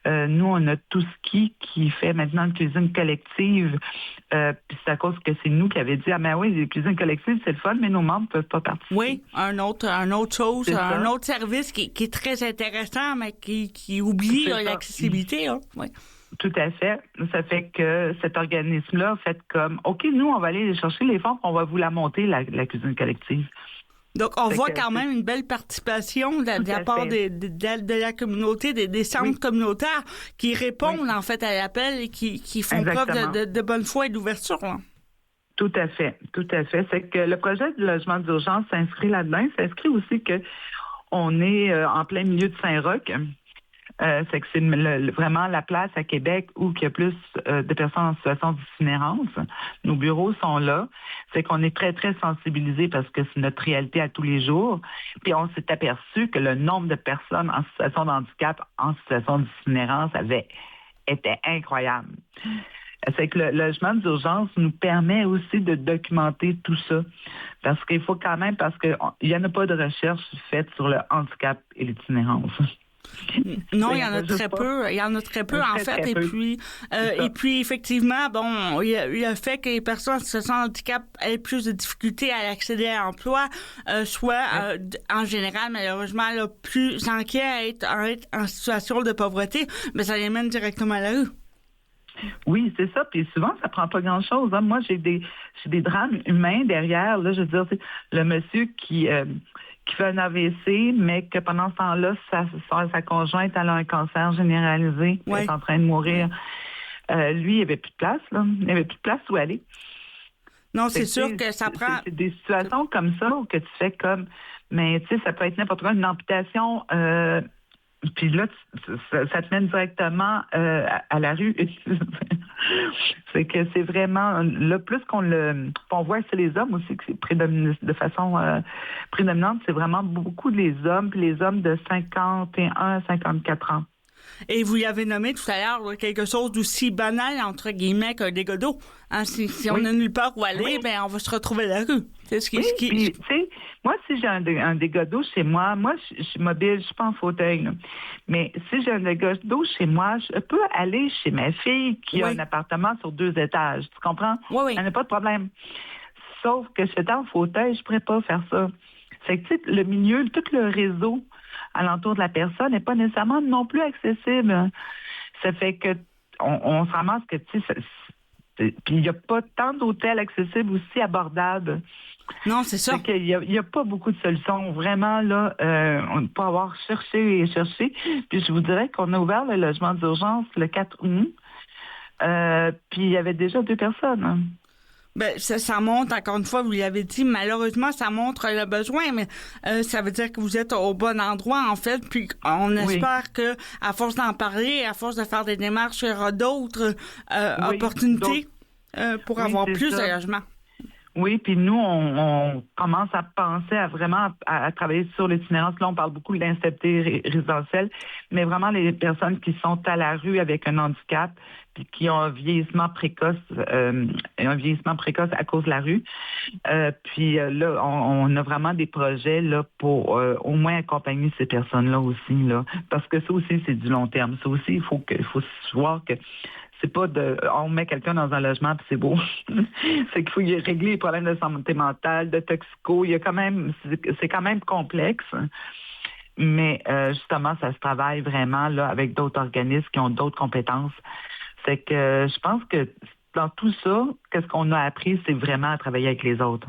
Nous, on a Touski qui fait maintenant une cuisine collective. Puis c'est à cause que c'est nous qui avions dit, ben oui, les cuisines collectives, c'est le fun, mais nos membres ne peuvent pas participer. Oui, un autre service qui est très intéressant, mais qui oublie l'accessibilité. Hein? Oui. Tout à fait. Ça fait que cet organisme-là fait comme, OK, nous, on va aller chercher les fonds, on va vous la monter, la cuisine collective. Donc, on voit quand même une belle participation de la part de la communauté, des centres communautaires qui répondent en fait à l'appel et qui font preuve de bonne foi et d'ouverture. Là. Tout à fait. C'est que le projet de logement d'urgence s'inscrit là-dedans. Il s'inscrit aussi qu'on est en plein milieu de Saint-Roch. C'est que c'est vraiment la place à Québec où il y a plus de personnes en situation d'itinérance. Nos bureaux sont là. C'est qu'on est très, très sensibilisés parce que c'est notre réalité à tous les jours. Puis on s'est aperçu que le nombre de personnes en situation de handicap, en situation d'itinérance était incroyable. C'est que le logement d'urgence nous permet aussi de documenter tout ça. Parce qu'il faut quand même, parce qu'il n'y en a pas de recherche faite sur le handicap et l'itinérance. Non, il y en a très peu. Il y en a très peu, en fait. Et puis, effectivement, bon, il y a le fait que les personnes en situation de handicap aient plus de difficultés à accéder à l'emploi, soit, en général, malheureusement, là, plus enclins à être en situation de pauvreté, mais ça les mène directement à la rue. Oui, c'est ça. Puis souvent, ça prend pas grand-chose. Hein. Moi, j'ai des drames humains derrière. Là, je veux dire, le monsieur qui fait un AVC, mais que pendant ce temps-là, sa conjointe elle a un cancer généralisé, elle est en train de mourir. Lui, il n'y avait plus de place, là. Il n'y avait plus de place où aller. Non, c'est sûr que ça prend... C'est des situations comme ça où que tu fais comme... Mais, tu sais, ça peut être n'importe quoi, une amputation... Puis là, ça te mène directement à la rue. C'est que c'est vraiment... Là, plus on voit que c'est les hommes aussi qui prédominent de façon prédominante, c'est vraiment beaucoup les hommes, puis les hommes de 51 à 54 ans. Et vous l'avez nommé tout à l'heure, quelque chose d'aussi banal, entre guillemets, qu'un dégât d'eau. Hein, si on n'a nulle part où aller, ben on va se retrouver à la rue. C'est puis, tu sais, moi, si j'ai un dégât d'eau chez moi je suis mobile, je suis pas en fauteuil. Là. Mais si j'ai un dégât d'eau chez moi, je peux aller chez ma fille qui a un appartement sur 2 étages. Tu comprends? Oui. Elle n'a pas de problème. Sauf que je suis en fauteuil, je pourrais pas faire ça. C'est que, tu sais, le milieu, tout le réseau alentour de la personne n'est pas nécessairement non plus accessible. Ça fait que on se ramasse que, tu sais, Puis il n'y a pas tant d'hôtels accessibles aussi abordables. Non, c'est ça. Il y a pas beaucoup de solutions. Vraiment, là, on peut avoir cherché et cherché. Puis je vous dirais qu'on a ouvert le logement d'urgence le 4 août. Puis il y avait déjà 2 personnes. Hein. Ben, ça montre, encore une fois, vous l'avez dit, malheureusement, ça montre le besoin, mais ça veut dire que vous êtes au bon endroit, en fait, puis on espère que, à force d'en parler, à force de faire des démarches, il y aura d'autres opportunités pour avoir plus de logements. Oui, puis nous, on commence à penser à travailler sur l'itinérance. Là, on parle beaucoup de l'instabilité résidentielle, mais vraiment les personnes qui sont à la rue avec un handicap, puis qui ont un vieillissement précoce à cause de la rue. Puis là, on a vraiment des projets là pour au moins accompagner ces personnes-là aussi, là, parce que ça aussi, c'est du long terme. Ça aussi, il faut voir que c'est pas on met quelqu'un dans un logement puis c'est beau. C'est qu'il faut y régler les problèmes de santé mentale, de toxico. Il y a c'est quand même complexe. Mais justement, ça se travaille vraiment là avec d'autres organismes qui ont d'autres compétences. C'est que je pense que dans tout ça, qu'est-ce qu'on a appris, c'est vraiment à travailler avec les autres.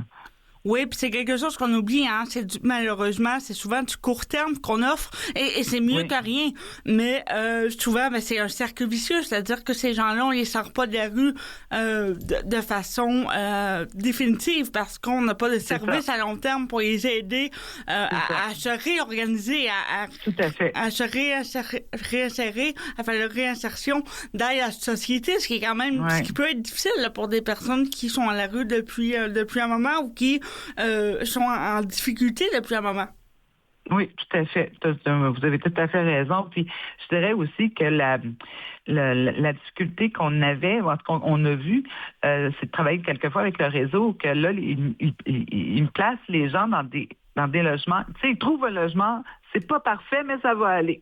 Oui, puis c'est quelque chose qu'on oublie, hein. Malheureusement, c'est souvent du court terme qu'on offre et c'est mieux que rien. Mais souvent, c'est un cercle vicieux, c'est-à-dire que ces gens-là, on les sort pas de la rue de façon définitive parce qu'on n'a pas de service à long terme pour les aider à se réorganiser, à se réinsérer, à faire leur réinsertion dans la société, ce qui est quand même ce qui peut être difficile là, pour des personnes qui sont à la rue depuis un moment ou qui sont en difficulté depuis un moment. Oui, tout à fait. Vous avez tout à fait raison. Puis je dirais aussi que la difficulté qu'on avait, qu'on a vu, c'est de travailler quelquefois avec le réseau, que là, ils placent les gens dans des logements. Tu sais, ils trouvent un logement, c'est pas parfait, mais ça va aller.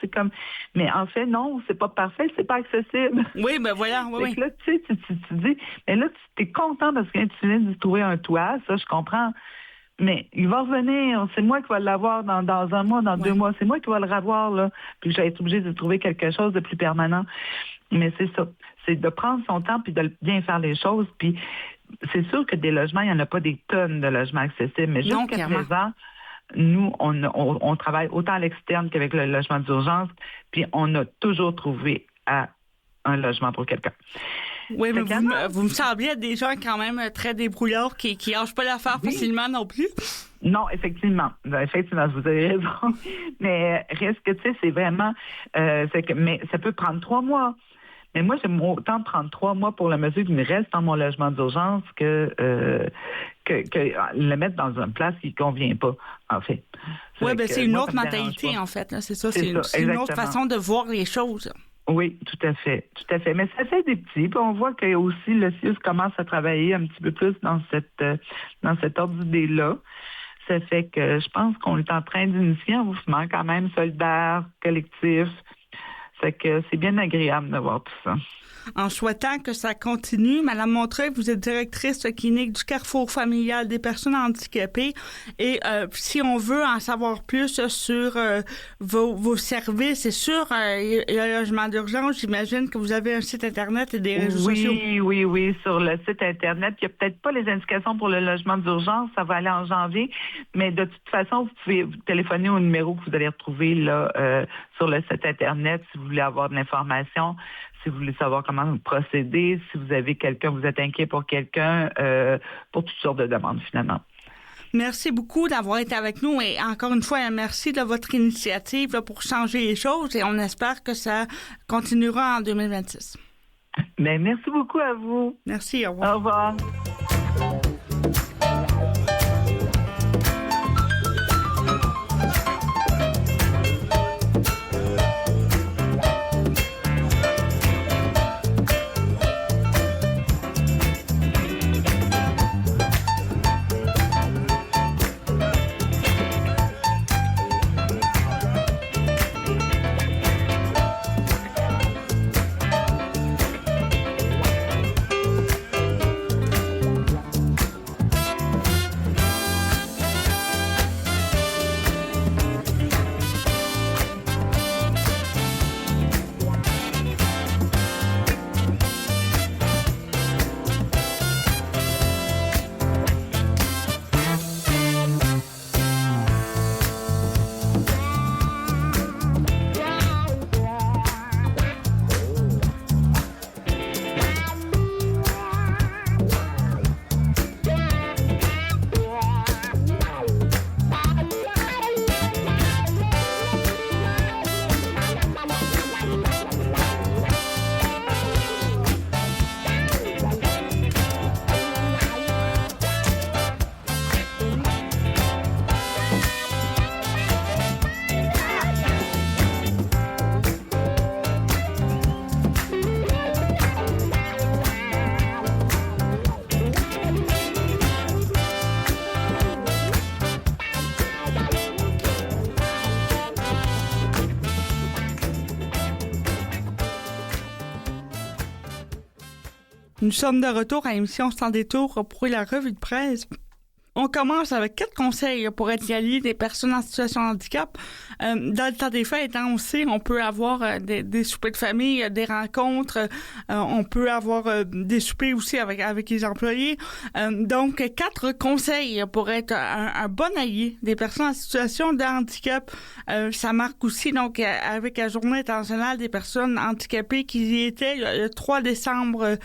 C'est comme, mais en fait, non, c'est pas parfait, c'est pas accessible. Oui, ben voilà, oui. Là, tu sais, tu dis, mais là, tu es content parce que tu viens de trouver un toit, ça, je comprends. Mais il va revenir, c'est moi qui vais l'avoir dans un mois, dans 2 mois, c'est moi qui vais le revoir, là. Puis je vais être obligée de trouver quelque chose de plus permanent. Mais c'est ça, c'est de prendre son temps puis de bien faire les choses. Puis c'est sûr que des logements, il n'y en a pas des tonnes de logements accessibles, mais jusqu'à présent, nous, on travaille autant à l'externe qu'avec le logement d'urgence, puis on a toujours trouvé un logement pour quelqu'un. Oui, mais vous me semblez être des gens quand même très débrouillards qui lâchent pas l'affaire facilement non plus. Non, effectivement, vous avez raison. Mais reste que, tu sais, c'est vraiment... mais ça peut prendre 3 mois. Mais moi, j'aime autant prendre 3 mois pour la mesure qu'il me reste dans mon logement d'urgence que le mettre dans une place qui ne convient pas, en fait. Oui, bien, c'est une autre mentalité, en fait. Là, c'est ça, c'est une autre façon de voir les choses. Oui, tout à fait. Mais ça fait des petits. Puis on voit que aussi le CIUS commence à travailler un petit peu plus dans cet ordre d'idée-là. Ça fait que je pense qu'on est en train d'initier un mouvement quand même solidaire, collectif. C'est que c'est bien agréable de voir tout ça. En souhaitant que ça continue, Madame Montreuil, vous êtes directrice clinique du Carrefour familial des personnes handicapées. Et si on veut en savoir plus sur vos services et sur le logement d'urgence, j'imagine que vous avez un site Internet et des réseaux sociaux. Oui. Sur le site Internet, il n'y a peut-être pas les indications pour le logement d'urgence. Ça va aller en janvier. Mais de toute façon, vous pouvez téléphoner au numéro que vous allez retrouver là sur le site Internet si vous voulez avoir de l'information. Si vous voulez savoir comment procéder, si vous avez quelqu'un, vous êtes inquiet pour quelqu'un, pour toutes sortes de demandes, finalement. Merci beaucoup d'avoir été avec nous et encore une fois, merci de votre initiative là, pour changer les choses et on espère que ça continuera en 2026. Mais merci beaucoup à vous. Merci, au revoir. Au revoir. Nous sommes de retour à l'émission Sans détour pour la revue de presse. On commence avec 4 conseils pour être allié des personnes en situation de handicap. Dans le temps des fêtes, on sait, on peut avoir des soupers de famille, des rencontres, on peut avoir des soupers aussi avec les employés. Donc, 4 conseils pour être un bon allié des personnes en situation de handicap. Ça marque aussi, donc, avec la Journée internationale des personnes handicapées qui y était le 3 décembre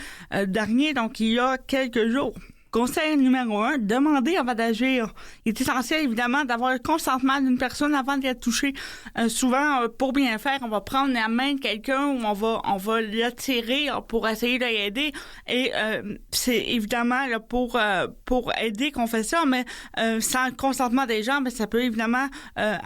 dernier, donc il y a quelques jours. Conseil numéro 1, demander avant d'agir. Il est essentiel, évidemment, d'avoir le consentement d'une personne avant d'y être touchée. Souvent, pour bien faire, on va prendre la main de quelqu'un ou on va l'attirer pour essayer de l'aider. Et c'est évidemment là, pour aider qu'on fait ça, mais sans le consentement des gens, mais ça peut évidemment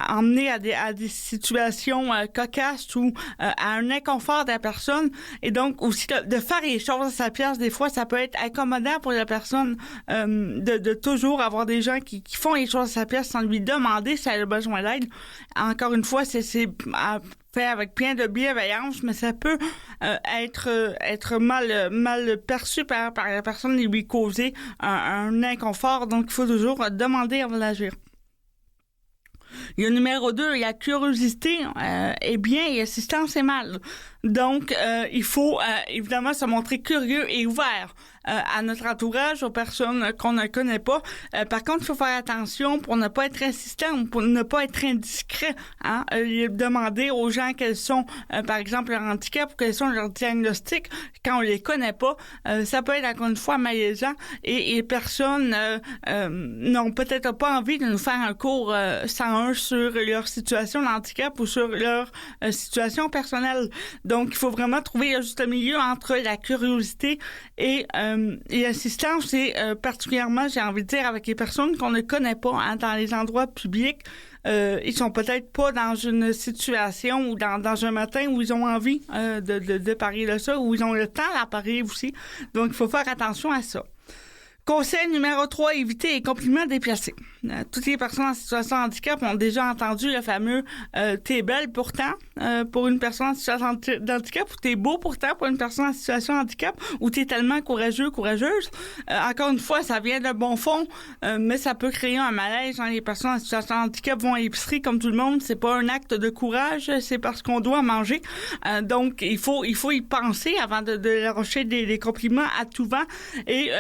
emmener à des situations cocasses ou à un inconfort de la personne. Et donc, aussi, de faire les choses à sa place, des fois, ça peut être accommodant pour la personne. De toujours avoir des gens qui font les choses à sa place sans lui demander si elle a besoin d'aide. Encore une fois, c'est fait avec plein de bienveillance, mais ça peut être mal perçu par la personne et lui causer un inconfort. Donc, il faut toujours demander avant d'agir. Le numéro 2, la curiosité est bien et l'assistance est mal. Donc, il faut évidemment se montrer curieux et ouvert à notre entourage, aux personnes qu'on ne connaît pas. Par contre, il faut faire attention pour ne pas être insistant ou pour ne pas être indiscret. Demander aux gens quels sont, par exemple, leur handicap ou quels sont leurs diagnostics quand on les connaît pas. Ça peut être, encore une fois, malaisant et les personnes n'ont peut-être pas envie de nous faire un cours 101 sur leur situation de handicap ou sur leur situation personnelle. Donc, il faut vraiment trouver le juste milieu entre la curiosité et l'assistance, et particulièrement, j'ai envie de dire, avec les personnes qu'on ne connaît pas dans les endroits publics. Ils sont peut-être pas dans une situation ou dans un matin où ils ont envie de parler de ça, où ils ont le temps d'en parler aussi. Donc, il faut faire attention à ça. Conseil numéro 3, éviter les compliments déplacés. Toutes les personnes en situation de handicap ont déjà entendu le fameux « t'es belle pourtant » pour une personne en situation de handicap, ou « t'es beau pourtant » pour une personne en situation de handicap, ou « t'es tellement courageux, courageuse ». Encore une fois, ça vient de bon fond, mais ça peut créer un malaise. Les personnes en situation de handicap vont à l'épicerie comme tout le monde. C'est pas un acte de courage, c'est parce qu'on doit manger. Donc, il faut y penser avant de lâcher des compliments à tout vent et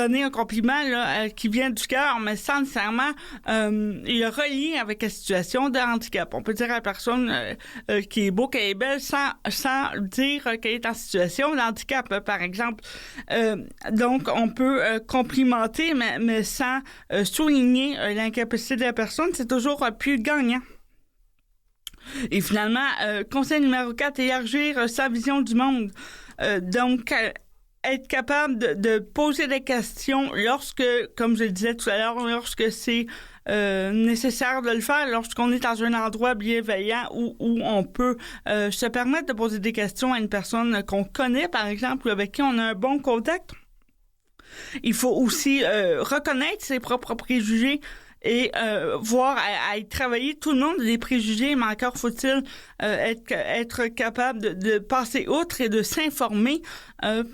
donner un compliment là, qui vient du cœur, mais sans nécessairement le relier avec la situation de handicap. On peut dire à la personne qui est beau, qu'elle est belle, sans dire qu'elle est en situation de handicap, par exemple. Donc, on peut complimenter, mais sans souligner l'incapacité de la personne. C'est toujours plus gagnant. Et finalement, conseil numéro 4, élargir sa vision du monde. Donc, être capable de poser des questions lorsque, comme je le disais tout à l'heure, lorsque c'est nécessaire de le faire, lorsqu'on est dans un endroit bienveillant où on peut se permettre de poser des questions à une personne qu'on connaît, par exemple, ou avec qui on a un bon contact. Il faut aussi reconnaître ses propres préjugés et voir à y travailler. Tout le monde a des préjugés, mais encore faut-il être capable de passer outre et de s'informer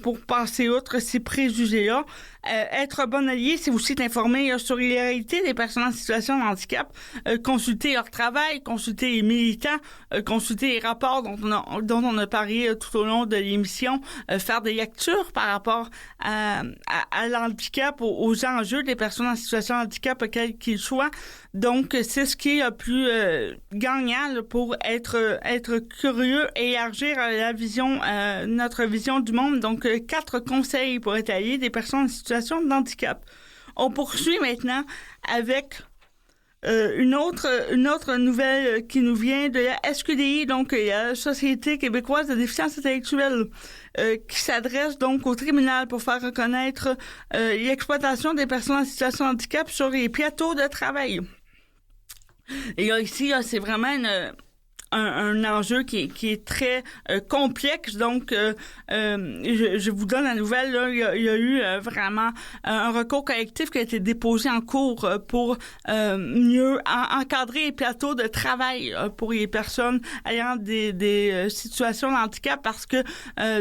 pour passer outre ces préjugés-là. Être un bon allié, c'est aussi d'informer sur les réalités des personnes en situation de handicap, consulter leur travail, consulter les militants, consulter les rapports dont on a parlé tout au long de l'émission, faire des lectures par rapport à l'handicap, aux enjeux des personnes en situation de handicap, quels qu'ils soient. Donc, c'est ce qui est le plus gagnant là, pour être curieux et élargir notre vision du monde. Donc, 4 conseils pour être allié des personnes en situation de handicap. On poursuit maintenant avec une autre nouvelle qui nous vient de la SQDI, donc la Société québécoise de déficience intellectuelle, qui s'adresse donc au tribunal pour faire reconnaître l'exploitation des personnes en situation de handicap sur les plateaux de travail. Et là, ici, c'est vraiment un enjeu qui est très complexe. Donc, je vous donne la nouvelle. Là, il y a eu vraiment un recours collectif qui a été déposé en cours pour mieux encadrer les plateaux de travail pour les personnes ayant des situations de handicap, parce que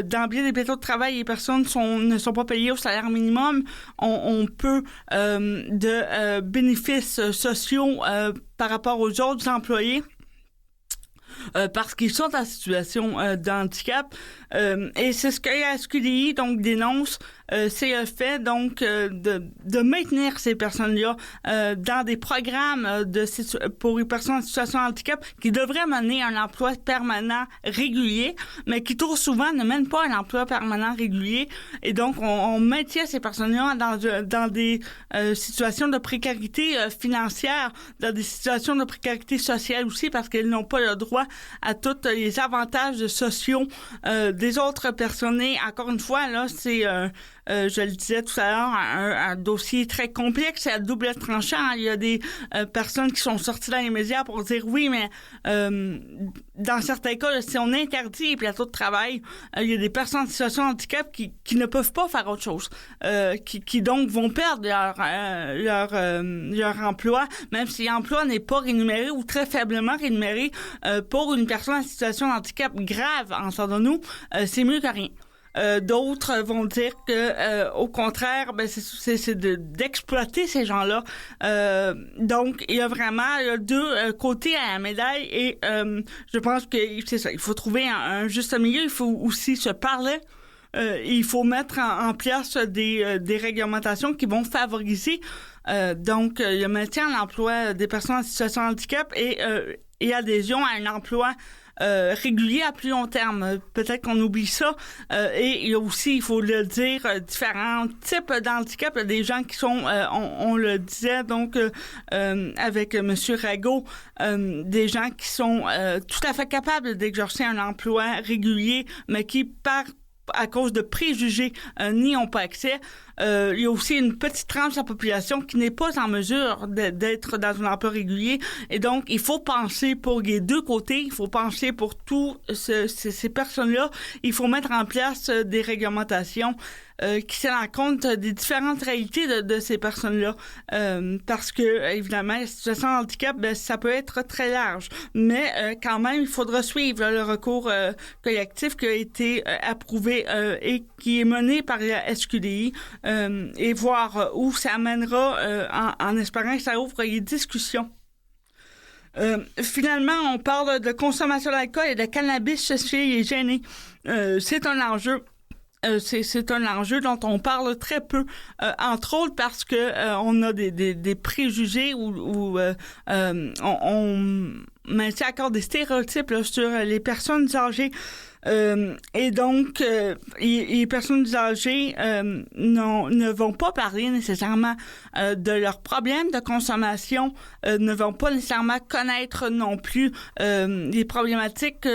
dans bien des plateaux de travail, les personnes ne sont pas payées au salaire minimum. On peut de bénéfices sociaux par rapport aux autres employés. Parce qu'ils sont en situation de handicap. Et c'est ce que la SQDI donc dénonce, c'est le fait donc de maintenir ces personnes-là dans des programmes pour les personnes en situation de handicap qui devraient mener un emploi permanent régulier, mais qui trop souvent ne mènent pas un emploi permanent régulier. Et donc, on maintient ces personnes-là dans des situations de précarité financière, dans des situations de précarité sociale aussi, parce qu'elles n'ont pas le droit à tous les avantages sociaux des autres personnes. Et encore une fois, là, c'est, je le disais tout à l'heure, un dossier très complexe, c'est à double tranchant. Il y a des personnes qui sont sorties dans les médias pour dire oui, mais dans certains cas, si on interdit les plateaux de travail, il y a des personnes en situation de handicap qui ne peuvent pas faire autre chose, qui donc vont perdre leur emploi, même si l'emploi n'est pas rémunéré ou très faiblement rémunéré. Pour une personne en situation de handicap grave, entendons-nous, c'est mieux que rien. D'autres vont dire que, au contraire, ben c'est d'exploiter ces gens-là. Donc, il y a vraiment deux côtés à la médaille, et je pense que c'est ça. Il faut trouver un juste milieu. Il faut aussi se parler. Il faut mettre en place des réglementations qui vont favoriser donc le maintien à l'emploi des personnes en situation de handicap et adhésion à un emploi régulier à plus long terme. Peut-être qu'on oublie ça. Et il y a aussi, il faut le dire, différents types d'handicap. Il y a des gens qui sont, on le disait donc avec M. Rago, des gens qui sont tout à fait capables d'exercer un emploi régulier, mais qui à cause de préjugés, n'y ont pas accès. Il y a aussi une petite tranche de la population qui n'est pas en mesure d'être dans un emploi régulier. Et donc, il faut penser pour les deux côtés. Il faut penser pour tous ces personnes-là. Il faut mettre en place des réglementations qui tiennent en compte des différentes réalités de ces personnes-là. Parce que, évidemment, la situation de handicap, ben, ça peut être très large. Mais quand même, il faudra suivre le recours collectif qui a été approuvé et qui est mené par la SQDI et voir où ça amènera en espérant que ça ouvre les discussions. Finalement, on parle de consommation d'alcool et de cannabis chez les aînés. C'est un enjeu. C'est un enjeu dont on parle très peu, entre autres parce que on a des préjugés ou on maintient encore des stéréotypes là, sur les personnes âgées. Et donc, les personnes âgées ne vont pas parler nécessairement de leurs problèmes de consommation, ne vont pas nécessairement connaître non plus les problématiques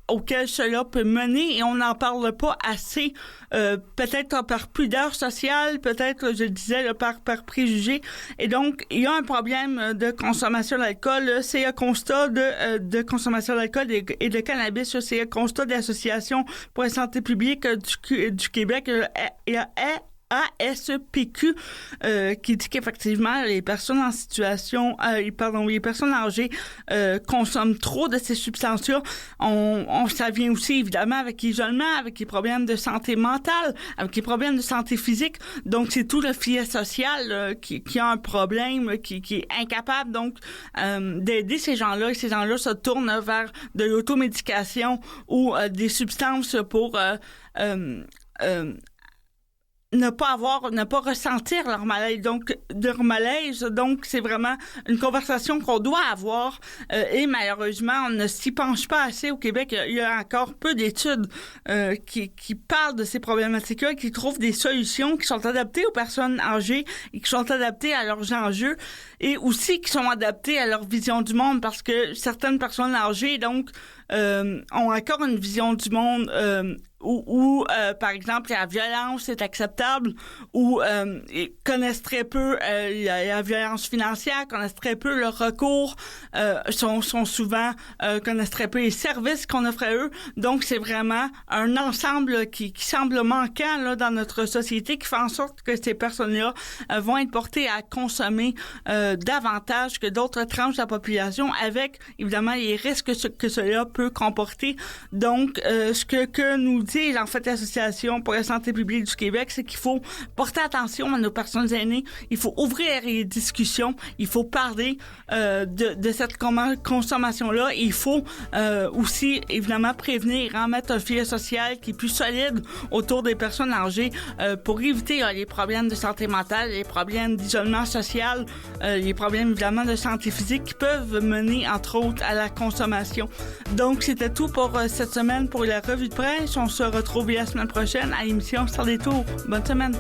auxquelles cela peut mener, et on n'en parle pas assez, peut-être par pudeur sociale, peut-être, je le disais, là, par préjugés. Et donc, il y a un problème de consommation d'alcool. C'est un constat de consommation d'alcool et de cannabis. C'est un constat de l'Association pour la santé publique du Québec, ASPQ, qui dit qu'effectivement les personnes en situation, les personnes âgées consomment trop de ces substances-là. Ça vient aussi évidemment avec l'isolement, avec les problèmes de santé mentale, avec les problèmes de santé physique. Donc c'est tout le filet social qui a un problème, qui est incapable donc d'aider ces gens-là. Et ces gens-là se tournent vers de l'automédication ou des substances pour ne pas ressentir leur malaise. Donc, c'est vraiment une conversation qu'on doit avoir. Et malheureusement, on ne s'y penche pas assez au Québec. Il y a encore peu d'études qui parlent de ces problématiques-là, qui trouvent des solutions qui sont adaptées aux personnes âgées et qui sont adaptées à leurs enjeux et aussi qui sont adaptées à leur vision du monde, parce que certaines personnes âgées, donc, ont encore une vision du monde où par exemple, la violence est acceptable, où ils connaissent très peu la violence financière, connaissent très peu le recours, sont souvent connaissent très peu les services qu'on offre à eux. Donc, c'est vraiment un ensemble qui semble manquant là dans notre société, qui fait en sorte que ces personnes-là vont être portées à consommer davantage que d'autres tranches de la population, avec évidemment les risques que cela peut comporter. Donc, ce que nous dit en fait l'Association pour la santé publique du Québec, c'est qu'il faut porter attention à nos personnes aînées, il faut ouvrir les discussions, il faut parler de cette consommation-là, il faut aussi évidemment prévenir, mettre un filet social qui est plus solide autour des personnes âgées pour éviter les problèmes de santé mentale, les problèmes d'isolement social, les problèmes évidemment de santé physique qui peuvent mener entre autres à la consommation. Donc c'était tout pour cette semaine pour la revue de presse. On se retrouve la semaine prochaine à l'émission Sans détour. Bonne semaine.